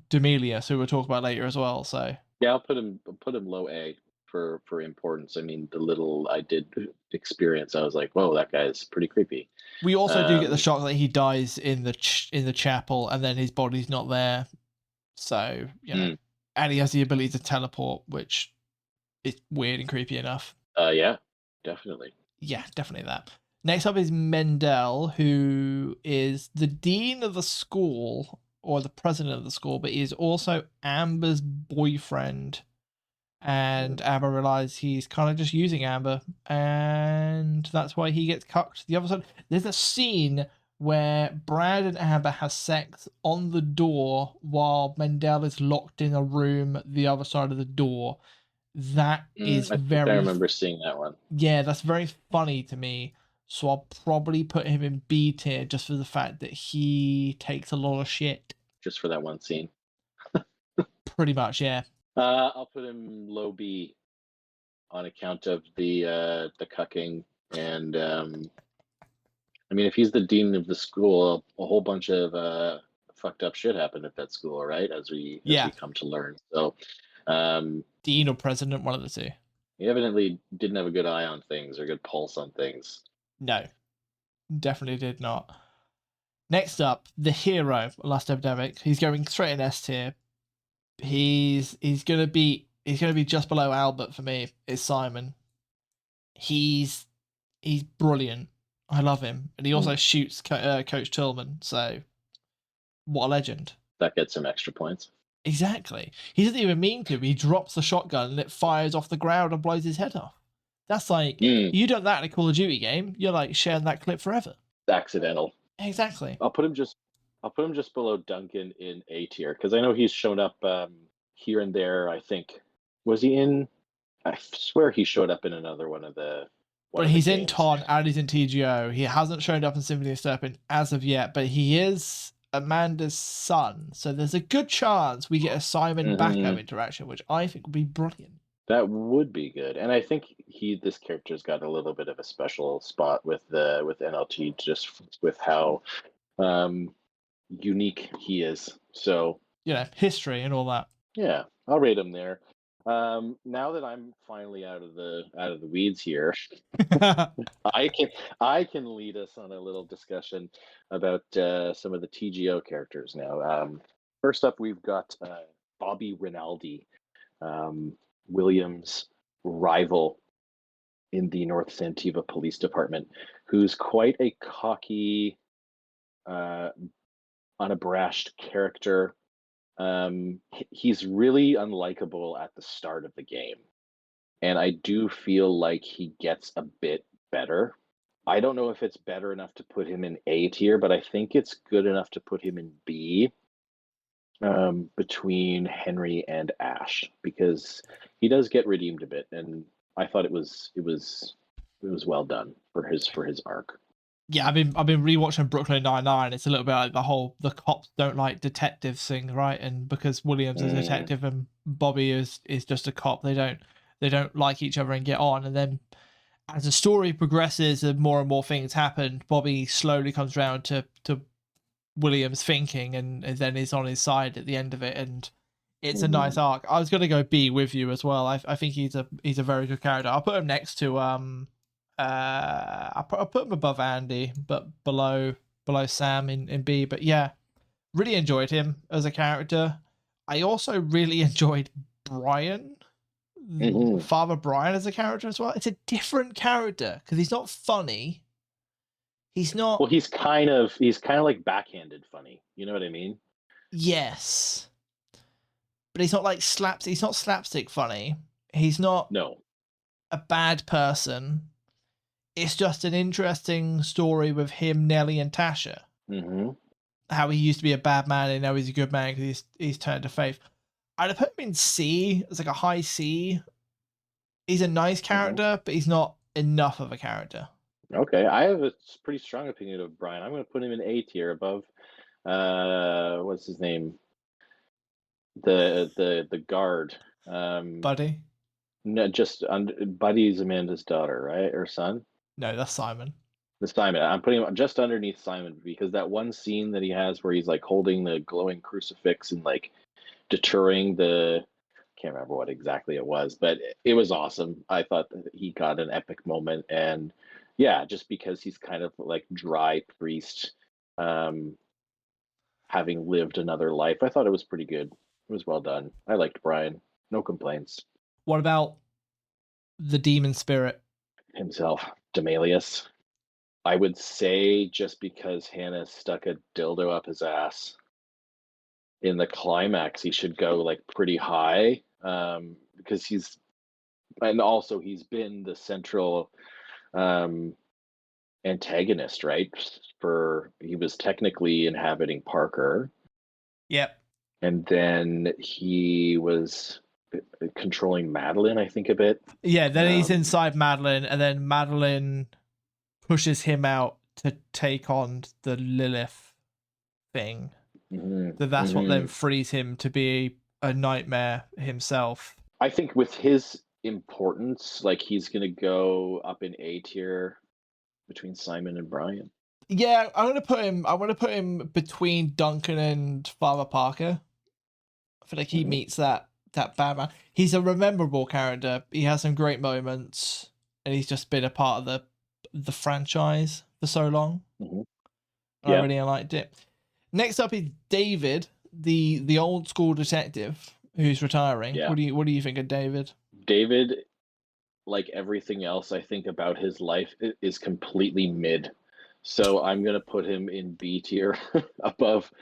Demelius, who we'll talk about later as well. So yeah, I'll put him low A for importance. I mean, the little I did experience, I was like, whoa, that guy's pretty creepy. We also do get the shock that he dies in the chapel, and then his body's not there. So and he has the ability to teleport, which is weird and creepy enough. Yeah, definitely. Yeah, definitely that. Next up is Mendel, who is the dean of the school, or the president of the school, but he is also Amber's boyfriend. And Amber realizes he's kind of just using Amber, and that's why he gets cucked. The other side, there's a scene where Brad and Amber have sex on the door while Mendel is locked in a room the other side of the door. That is I remember seeing that one. Yeah, that's very funny to me. So I'll probably put him in B tier just for the fact that he takes a lot of shit. Just for that one scene. Pretty much, yeah. I'll put him low B on account of the cucking, and I mean, if he's the dean of the school, a whole bunch of fucked up shit happened at that school, right? As we come to learn. So, dean or president, one of the two. He evidently didn't have a good eye on things or good pulse on things. No, definitely did not. Next up, the hero, Last Epidemic. He's going straight in S tier. He's gonna be just below Albert for me. Is Simon. He's brilliant. I love him, and he also shoots Coach Tillman. So, what a legend! That gets him extra points. Exactly. He doesn't even mean to. He drops the shotgun and it fires off the ground and blows his head off. That's like you done that in a Call of Duty game. You're like sharing that clip forever. Accidental. Exactly. I'll put him just below Duncan in A tier because I know he's shown up here and there. I think was he in? I swear he showed up in another one of the. But he's in TON and he's in TGO. He hasn't shown up in Symphony of Serpent as of yet, but he is Amanda's son. So there's a good chance we get a Simon Backup interaction, which I think would be brilliant. That would be good, and I think this character's got a little bit of a special spot with NLT, just with how unique he is. So history and all that. Yeah, I'll rate him there. Now that I'm finally out of the weeds here, I can lead us on a little discussion about some of the TGO characters now. First up, we've got Bobby Rinaldi, William's rival in the North Santiva Police Department, who's quite a cocky, unabashed character. He's really unlikable at the start of the game, and I do feel like he gets a bit better. I don't know if it's better enough to put him in A tier, but I think it's good enough to put him in B, between Henry and Ash, because he does get redeemed a bit, and I thought it was well done for his arc. Yeah, I've been rewatching Brooklyn Nine-Nine. It's a little bit like the cops don't like detectives thing, right? And because Williams is a detective and Bobby is just a cop, they don't like each other and get on. And then as the story progresses and more things happen, Bobby slowly comes around to Williams' thinking and then is on his side at the end of it. And it's a nice arc. I was going to go B with you as well. I think he's a very good character. I'll put him next to I'll put him above Andy, but below Sam in B. But yeah, really enjoyed him as a character. I also really enjoyed Brian, Father Brian, as a character as well. It's a different character because he's not funny. He's not. Well, he's kind of like backhanded funny. You know what I mean? Yes, but he's not like slaps. He's not slapstick funny. He's not. No. A bad person. It's just an interesting story with him, Nelly, and Tasha. Mm-hmm. How he used to be a bad man and now he's a good man because he's turned to faith. I'd have put him in C, as like a high C. He's a nice character, but he's not enough of a character. Okay, I have a pretty strong opinion of Brian. I'm going to put him in A tier above. What's his name? The guard. Buddy. No, just Buddy's Amanda's daughter, right, or son? No, that's Simon. The Simon. I'm putting him just underneath Simon because that one scene that he has where he's like holding the glowing crucifix and like deterring the can't remember what exactly it was, but it was awesome. I thought that he got an epic moment, and yeah, just because he's kind of like dry priest, um, having lived another life, I thought it was pretty good. It was well done. I liked Brian. No complaints. What about the demon spirit? Himself, Demalius. I would say just because Hannah stuck a dildo up his ass in the climax, he should go like pretty high, because and also he's been the central um, antagonist, right? He was technically inhabiting Parker, Yep. and then he was controlling Madeline, I think, a bit. Yeah, then he's inside Madeline, and then Madeline pushes him out to take on the Lilith thing. So that's what then frees him to be a nightmare himself. I think with his importance, like he's gonna go up in A tier between Simon and Brian. Yeah, I want to put him between Duncan and Father Parker. I feel like he meets that Batman. He's a rememberable character. He has some great moments, and he's just been a part of the franchise for so long. I really liked it. Next up is David, the old school detective who's retiring. Yeah. What do you think of David? David, like everything else I think about his life, is completely mid. So I'm gonna put him in B tier, above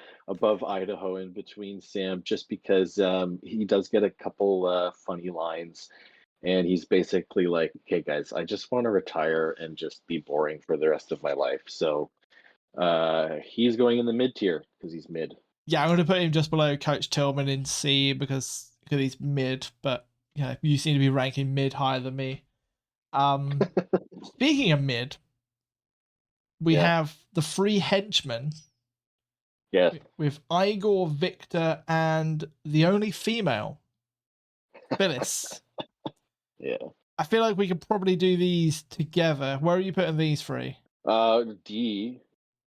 Idaho and between Sam, just because he does get a couple funny lines, and he's basically like, "Okay, guys, I just want to retire and just be boring for the rest of my life." So he's going in the mid tier because he's mid. Yeah, I'm going to put him just below Coach Tillman in C because he's mid, but yeah, you seem to be ranking mid higher than me. Speaking of mid, we have the three henchmen. Yeah. With Igor, Victor, and the only female, Phyllis. Yeah. I feel like we could probably do these together. Where are you putting these three? D.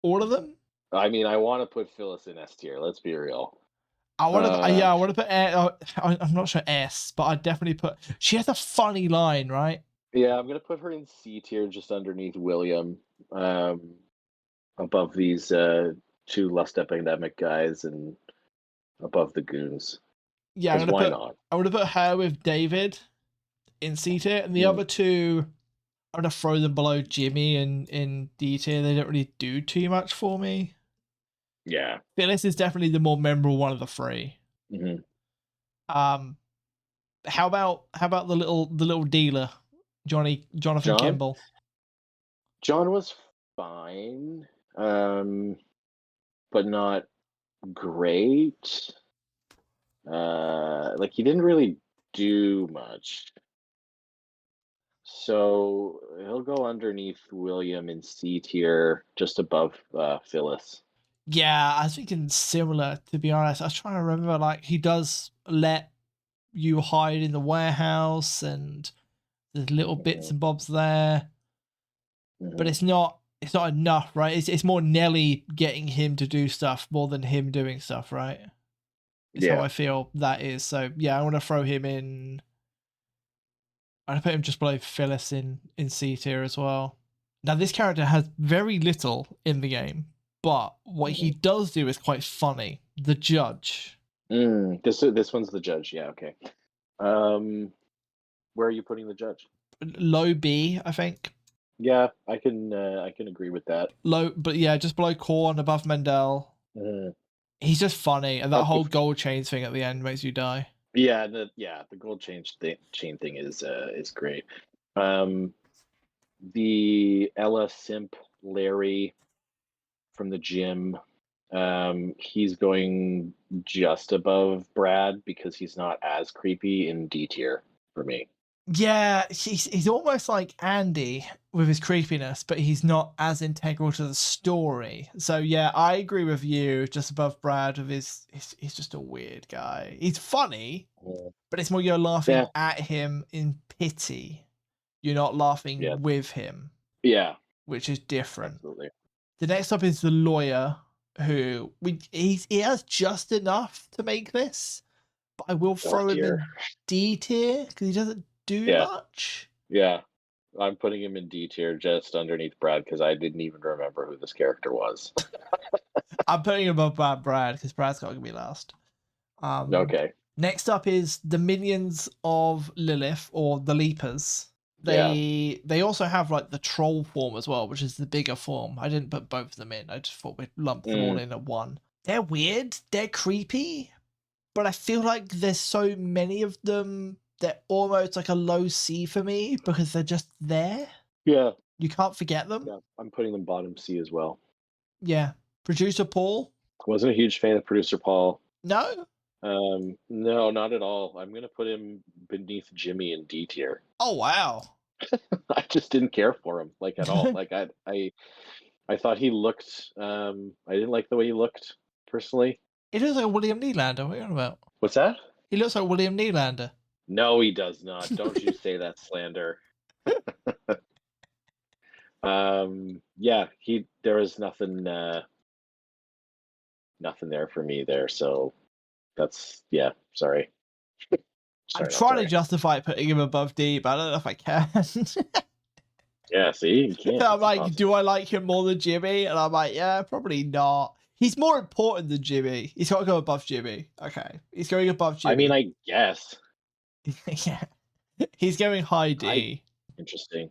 All of them? I mean, I want to put Phyllis in S tier. Let's be real. I want to put. I'm not sure S, but I'd definitely put. She has a funny line, right? Yeah, I'm gonna put her in C tier, just underneath William, above these two lust epidemic guys, and above the goons. Yeah, why not? I'm gonna put her with David in C tier, and the other two, I'm gonna throw them below Jimmy in D tier. They don't really do too much for me. Yeah. Phyllis is definitely the more memorable one of the three. How about the little dealer, Jonathan Kimball? John was fine, but not great. Like he didn't really do much. So he'll go underneath William in C tier, just above Phyllis. Yeah, I was thinking similar, to be honest. I was trying to remember, like, he does let you hide in the warehouse and there's little bits and bobs there. But it's not enough, right? It's more Nelly getting him to do stuff more than him doing stuff, right? It's how I feel that is. So yeah, I want to throw him in. I'm gonna put him just below Phyllis in C tier as well. Now this character has very little in the game, but what he does do is quite funny. The judge. This one's the judge. Yeah. Okay. Where are you putting the judge? Low B, I think. Yeah, I can agree with that. Low, but yeah, just below Korn, above Mendel. He's just funny, and that whole gold chains thing at the end makes you die. Yeah, the gold chain thing is great. The Ella Simp Larry from the gym, he's going just above Brad because he's not as creepy in D tier for me. Yeah, he's almost like Andy with his creepiness, but he's not as integral to the story. So yeah, I agree with you. Just above Brad with he's just a weird guy. He's funny, but it's more you're laughing at him in pity. You're not laughing with him. Yeah, which is different. Absolutely. The next up is the lawyer, who he has just enough to make this. but I will throw him dear. in D tier because he doesn't do Yeah. much. Yeah. I'm putting him in D tier just underneath Brad because I didn't even remember who this character was. I'm putting him above Brad because Brad's got to be last. Okay. Next up is the minions of Lilith, or the Leapers. They also have like the troll form as well, which is the bigger form. I didn't put both of them in. I just thought we'd lump them all in at one. They're weird. They're creepy. But I feel like there's so many of them, they're almost like a low C for me because they're just there. Yeah. You can't forget them. Yeah. I'm putting them bottom C as well. Yeah. Producer Paul? Wasn't a huge fan of producer Paul. No? No, not at all. I'm gonna put him beneath Jimmy in D tier. Oh, wow. I just didn't care for him like at all. Like I thought he looked I didn't like the way he looked personally. He looks like William Nylander. What are you on about? What's that? He looks like William Nylander. No, he does not. Don't you say that slander. Yeah, there was nothing there for me there, so that's sorry. I'm trying to justify putting him above D, but I don't know if I can. Yeah, see, you can't. I'm like, do I like him more than Jimmy? And I'm like, yeah, probably not. He's more important than Jimmy. He's got to go above Jimmy. Okay, he's going above Jimmy. I mean, I guess. Yeah, he's going high D. Interesting.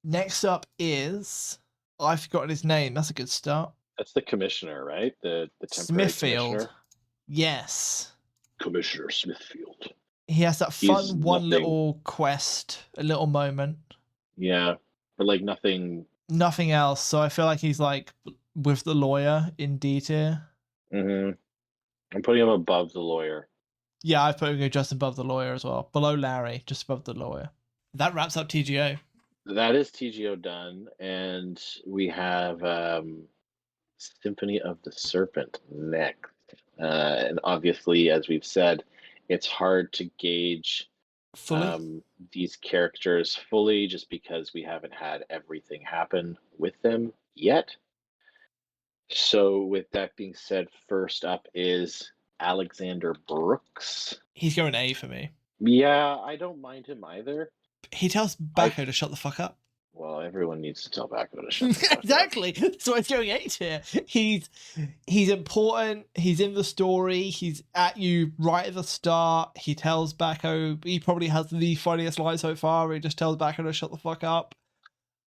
Next up is, I've forgotten his name. That's a good start. That's the commissioner, right? The temporary Smithfield. commissioner. Yes. Commissioner Smithfield. He has that fun He's one nothing. little quest, a little moment. Yeah, but like nothing. Nothing else. So I feel like he's like with the lawyer in D tier. I'm putting him above the lawyer. Yeah, I've put him just above the lawyer as well. Below Larry, just above the lawyer. That wraps up TGO. That is TGO done, and we have Symphony of the Serpent next. And obviously, as we've said, it's hard to gauge Fully. These characters fully just because we haven't had everything happen with them yet. So, with that being said, first up is Alexander Brooks. He's going A for me. Yeah, I don't mind him either. He tells Bacco to shut the fuck up. Well, everyone needs to tell Bacco to shut the fuck exactly. Up. So he's going A tier. He's important. He's in the story. He's at you right at the start. He tells Bacco. He probably has the funniest line so far. He just tells Bacco to shut the fuck up.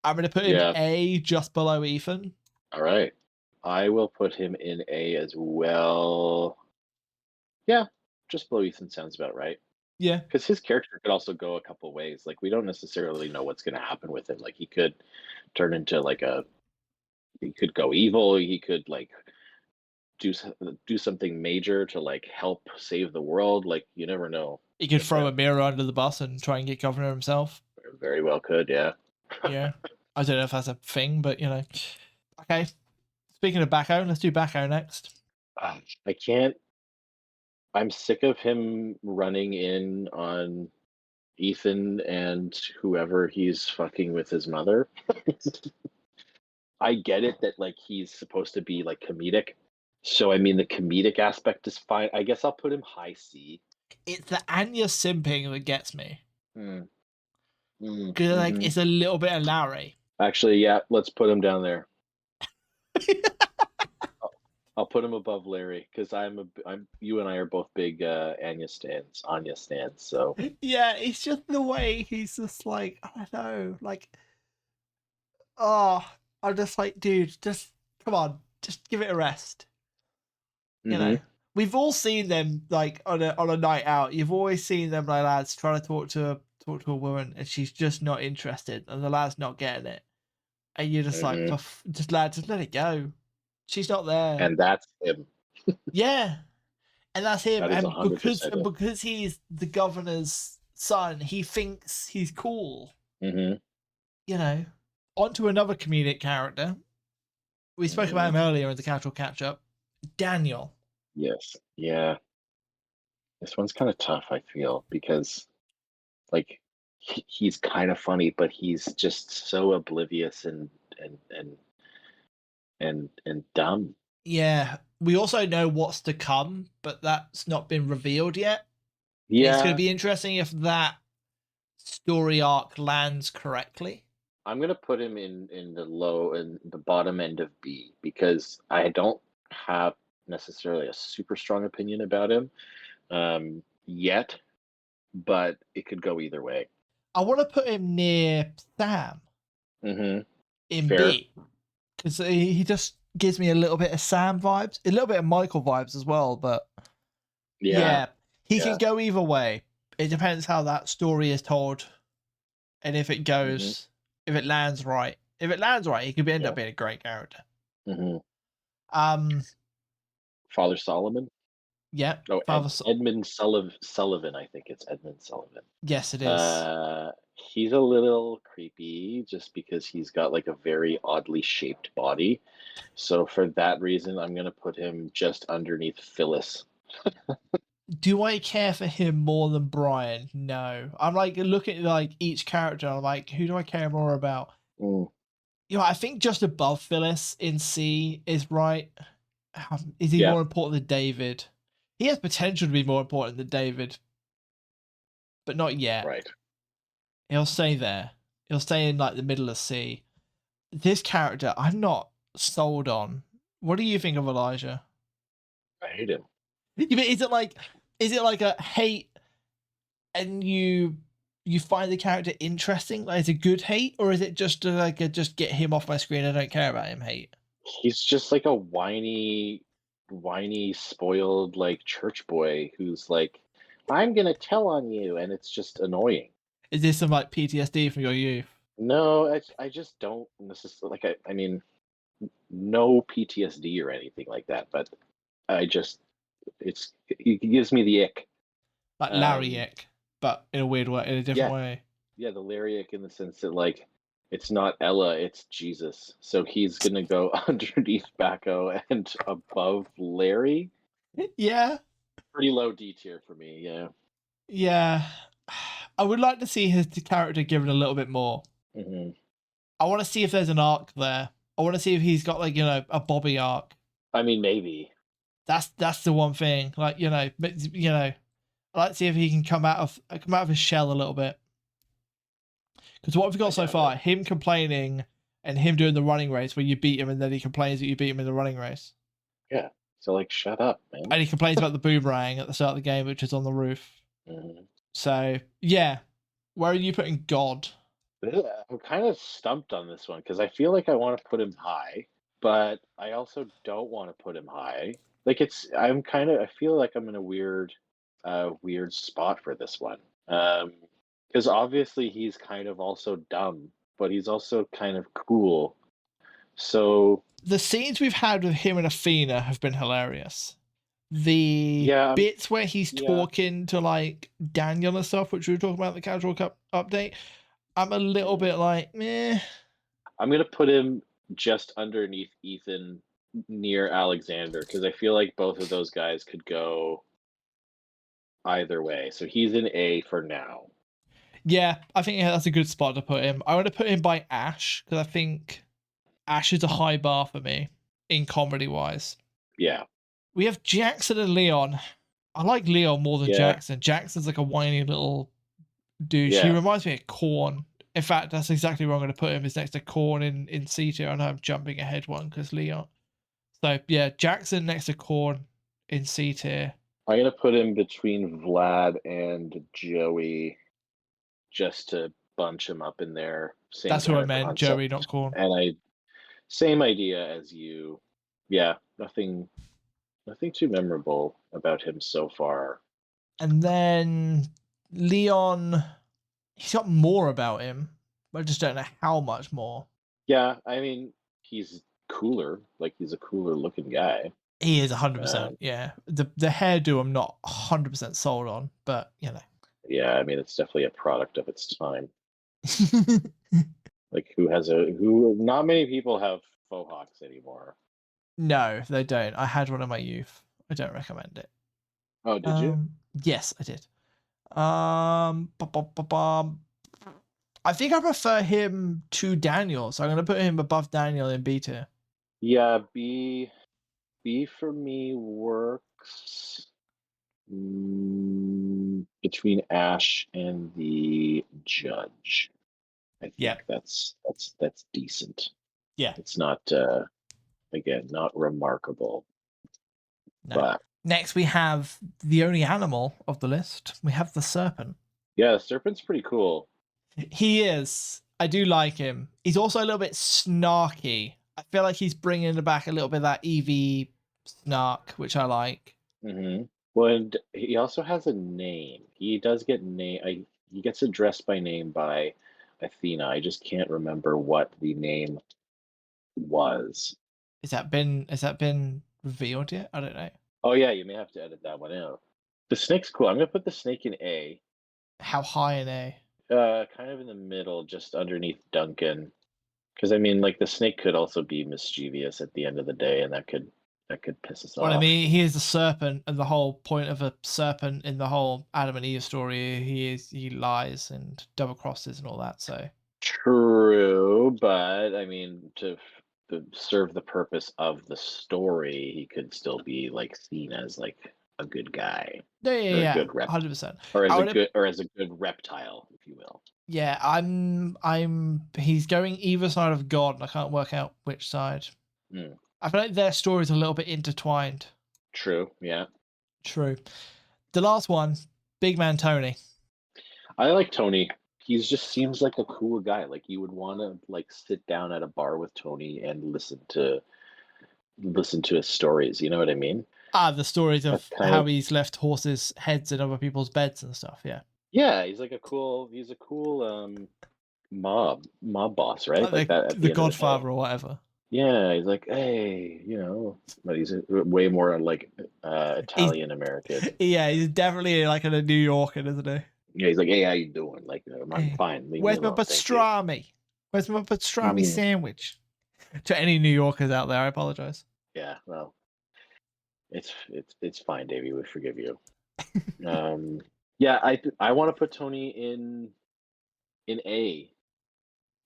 I'm going to put him A, just below Ethan. All right. I will put him in A as well. Yeah, just below Ethan sounds about right. Yeah. Because his character could also go a couple ways. Like, we don't necessarily know what's going to happen with him. Like, he could turn into like he could go evil. He could like do something major to like help save the world. Like, you never know. He could throw a mirror under the bus and try and get governor himself. Very well could, yeah. Yeah. I don't know if that's a thing, but you know. Okay. Speaking of Bacco, let's do Bacco next. I can't. I'm sick of him running in on Ethan and whoever he's fucking with his mother. I get it that like he's supposed to be like comedic. So I mean the comedic aspect is fine. I guess I'll put him high C. It's the Anya simping that gets me. Because like it's a little bit of Larry. Actually, yeah, let's put him down there. I'll put him above Larry because you and I are both big Anya stands. So yeah, it's just the way he's just like, I don't know, like, oh, I'm just like, dude, just come on, just give it a rest. You know, we've all seen them like on a night out. You've always seen them like lads trying to talk to a woman and she's just not interested, and the lad's not getting it, and you're just like, just lad, just let it go. She's not there. And that's him. Yeah. And that's him. That is and because he's the governor's son, he thinks he's cool. You know. On to another comedic character. We spoke about him earlier in the casual catch-up. Daniel. Yes. Yeah. This one's kind of tough, I feel, because like he's kind of funny, but he's just so oblivious and dumb. Yeah, we also know what's to come, but that's not been revealed yet. It's going Yeah, to be interesting if that story arc lands correctly. I'm gonna put him in the bottom end of B because I don't have necessarily a super strong opinion about him yet, but it could go either way. I want to put him near Sam Mm-hmm. in Fair. B because he just gives me a little bit of Sam vibes, a little bit of Michael vibes as well. But Yeah. he Yeah. can go either way. It depends how that story is told, and if it goes, if it lands right. If it lands right, he could end up being a great character. Mm-hmm. Father Solomon. Yeah. Oh, Edmund Sullivan. I think it's Edmund Sullivan. Yes, it is. He's a little creepy just because he's got like a very oddly shaped body. So for that reason, I'm gonna put him just underneath Phyllis. Do I care for him more than Brian? No. I'm like looking at like each character. I'm like, who do I care more about? Mm. You know, I think just above Phyllis in C is right. Is he more important than David? He has potential to be more important than David, but not yet. Right. He'll stay there. He'll stay in like the middle of C. This character, I'm not sold on. What do you think of Elijah? I hate him. Is it like a hate and you find the character interesting? Like, is it good hate, or is it just like a just get him off my screen, I don't care about him hate? He's just like a whiny, spoiled like church boy who's like, I'm gonna tell on you, and it's just annoying. Is this some like PTSD from your youth? No, I just don't necessarily like. I mean, no PTSD or anything like that, but I just it gives me the ick. Like Larry ick, but in a weird way, in a different way. Yeah, the Larry ick in the sense that like it's not Ella, it's Jesus. So he's gonna go underneath Bacco and above Larry. Yeah. Pretty low D tier for me, yeah. Yeah. I would like to see his character given a little bit more. Mm-hmm. I want to see if there's an arc there. I want to see if he's got like, you know, a Bobby arc. I mean, maybe. That's the one thing. Like, I'd like to see if he can come out of his shell a little bit. Because what have we got so far? Him complaining and him doing the running race where you beat him and then he complains that you beat him in the running race. Yeah. So like, shut up, man. And he complains about the boomerang at the start of the game, which is on the roof. Mm-hmm. So yeah, where are you putting God? I'm kind of stumped on this one because I feel like I want to put him high, but I also don't want to put him high. Like I feel like I'm in a weird spot for this one. Because obviously he's kind of also dumb, but he's also kind of cool. So the scenes we've had with him and Athena have been hilarious. The bits where he's talking to like Daniel and stuff, which we were talking about in the Casual Cup update, I'm a little bit like, meh. I'm gonna put him just underneath Ethan, near Alexander, because I feel like both of those guys could go either way. So he's an A for now. Yeah, I think that's a good spot to put him. I want to put him by Ash because I think Ash is a high bar for me in comedy wise. Yeah. We have Jackson and Leon. I like Leon more than Jackson. Jackson's like a whiny little douche. He reminds me of Korn. In fact, that's exactly where I'm going to put him. Is next to Korn in C tier. I know I'm jumping ahead one because Leon. So yeah, Jackson next to Korn in C tier. I'm going to put him between Vlad and Joey just to bunch him up in there. That's who I meant, concept. Joey, not Korn. And same idea as you. Yeah, nothing too memorable about him so far. And then Leon, he's got more about him, but I just don't know how much more. Yeah, I mean, he's cooler. Like, he's a cooler looking guy. He is 100%. Yeah. The hairdo I'm not 100% sold on, but, you know. Yeah, I mean, it's definitely a product of its time. Like, not many people have faux hawks anymore. No, they don't. I had one in my youth. I don't recommend it. Oh, did you? Yes, I did. I think I prefer him to Daniel, so I'm going to put him above Daniel in B tier. Yeah, B for me works. between Ash and the judge. I think Yeah. that's decent. Yeah. It's not again, not remarkable. No. But next we have the only animal of the list. We have the serpent. yeah, Serpent's pretty cool. He is. I do like him. He's also a little bit snarky. I feel like he's bringing back a little bit of that EV snark, which I like. Mm-hmm. Well, and he also has a name. He does get he gets addressed by name by Athena. I just can't remember what the name was. Has that been revealed yet? I don't know. Oh yeah, you may have to edit that one out. The snake's cool. I'm gonna put the snake in A. How high in A? Kind of in the middle, just underneath Duncan. Because I mean, like the snake could also be mischievous at the end of the day, and that could piss us Well, off. I mean, he is a serpent, and the whole point of a serpent in the whole Adam and Eve story, he lies and double crosses and all that. So True, but I mean, to serve the purpose of the story, he could still be like seen as like a good guy, or a yeah, good 100%. or as a good reptile, if you will. Yeah, he's going either side of God, and I can't work out which side. Mm. I feel like their stories are a little bit intertwined. True, yeah. True. The last one, Big Man Tony. I like Tony. He just seems like a cool guy. Like you would want to like sit down at a bar with Tony and listen to his stories. You know what I mean? The stories of how he's left horses' heads in other people's beds and stuff. Yeah. Yeah, he's a cool mob boss, right? Like that. the Godfather or whatever. Yeah, he's like, hey, but he's way more like Italian American. Yeah, he's definitely like a New Yorker, isn't he? Yeah, he's like, hey, how you doing? Like, I'm fine. Where's my pastrami? Where's my pastrami sandwich? To any New Yorkers out there, I apologize. Yeah, well, it's fine, Davey. We forgive you. Yeah, I want to put Tony in A,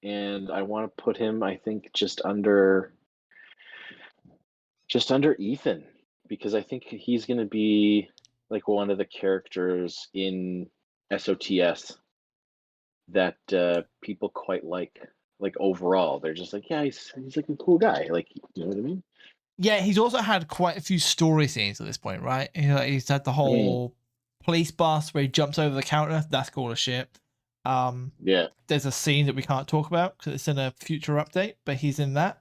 and I want to put him, I think, just under Ethan, because I think he's going to be like one of the characters in SOTS that people quite like. Like overall, they're just like, yeah, he's like a cool guy. Like, you know what I mean? Yeah, he's also had quite a few story scenes at this point, right? He's had the whole police bus where he jumps over the counter. That's cool as shit. Yeah. There's a scene that we can't talk about because it's in a future update, but he's in that.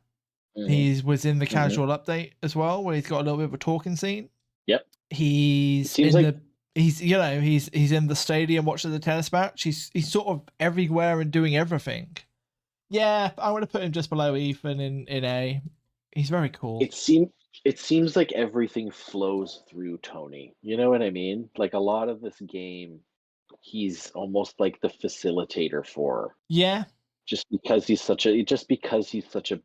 He was in the casual update as well, where he's got a little bit of a talking scene. Yep. He's in he's in the stadium watching the tennis match. He's sort of everywhere and doing everything. Yeah, I want to put him just below Ethan in A. He's very cool. It seems like everything flows through Tony. You know what I mean? Like a lot of this game, he's almost like the facilitator for. Yeah. Just because he's such a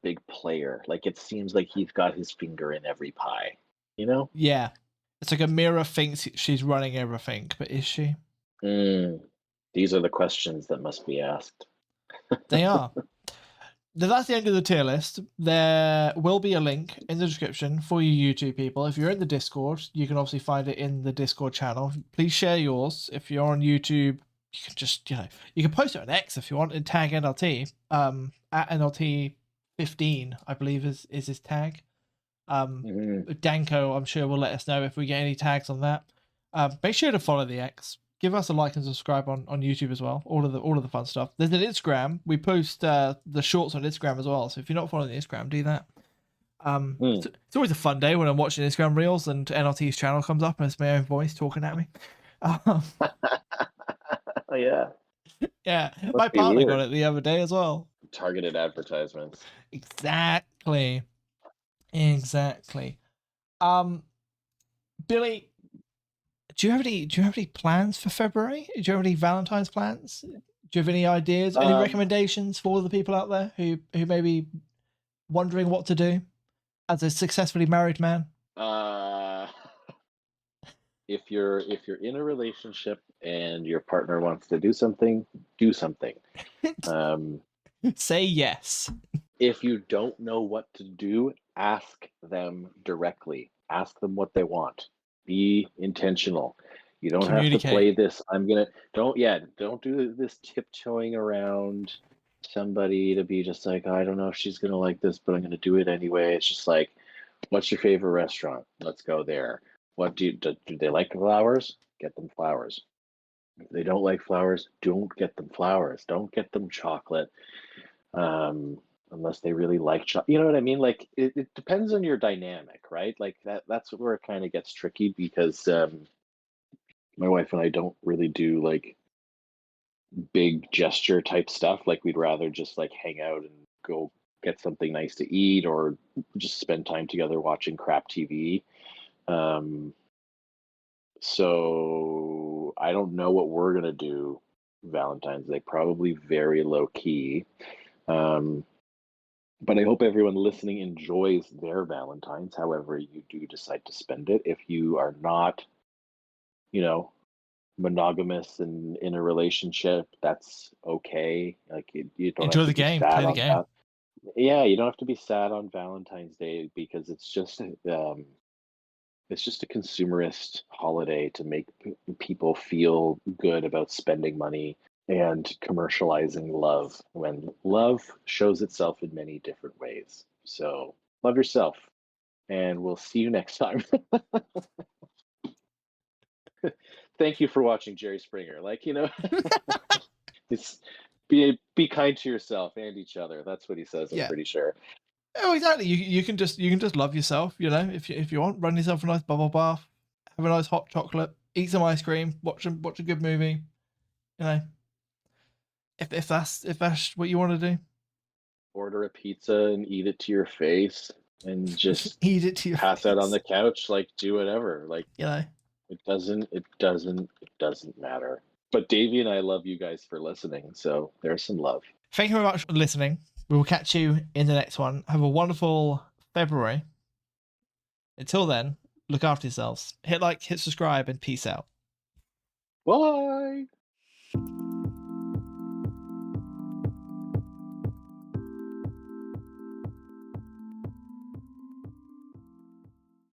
big player. Like it seems like he's got his finger in every pie. You know? Yeah. It's like a mirror thinks she's running everything, but is she? These are the questions that must be asked. They are. That's the end of the tier list. There will be a link in the description for you YouTube people. If you're in the Discord, you can obviously find it in the Discord channel. Please share yours. If you're on YouTube, you can just, you can post it on X if you want and tag NLT. At NLT15, I believe is his tag. Danko, I'm sure, will let us know if we get any tags on that. Make sure to follow the X. Give us a like and subscribe on YouTube as well. All of the fun stuff. There's an Instagram. We post the shorts on Instagram as well. So if you're not following the Instagram, do that. It's always a fun day when I'm watching Instagram Reels and NLT's channel comes up and it's my own voice talking at me. Oh yeah. Yeah, my partner got it the other day as well. Targeted advertisements. Exactly. Billy, do you have any plans for February? Do you have any Valentine's plans? Do you have any ideas, any recommendations for the people out there who may be wondering what to do as a successfully married man? If you're in a relationship and your partner wants to do something, do something. Say yes. If you don't know what to do, ask them directly. Ask them what they want. be intentional. You don't have to Communicate. play this. Don't do this tiptoeing around somebody to be just like, I don't know if she's gonna like this, but I'm gonna do it anyway. It's just like, what's your favorite restaurant? Let's go there. What do they like flowers? Get them flowers. If they don't like flowers, don't get them flowers. Don't get them chocolate. Unless they really like chocolate. You know what I mean? Like it depends on your dynamic, right? Like that's where it kind of gets tricky because my wife and I don't really do like big gesture type stuff. Like we'd rather just like hang out and go get something nice to eat or just spend time together watching crap TV. So I don't know what we're gonna do Valentine's Day. Probably very low key. But I hope everyone listening enjoys their Valentine's, however you do decide to spend it. If you are not, you know, monogamous and in a relationship, that's okay. Like you don't have Enjoy to the be game. sad Play the on game. that. Yeah, you don't have to be sad on Valentine's Day because it's just a consumerist holiday to make people feel good about spending money and commercializing love when love shows itself in many different ways. So love yourself, and we'll see you next time. Thank you for watching Jerry Springer. Like, it's be kind to yourself and each other. That's what he says, I'm Yeah. pretty sure. Oh, exactly. You can just love yourself. If you want, run yourself a nice bubble bath, have a nice hot chocolate, eat some ice cream, watch a good movie. If that's what you want to do, Order a pizza and eat it to your face and just eat it to your pass out on face. the couch, like do whatever. Like it doesn't matter. But Davey and I love you guys for listening, so there's some love. Thank you very much for listening. We will catch you in the next one. Have a wonderful February. Until then, look after yourselves. Hit like, hit subscribe, and peace out. Bye.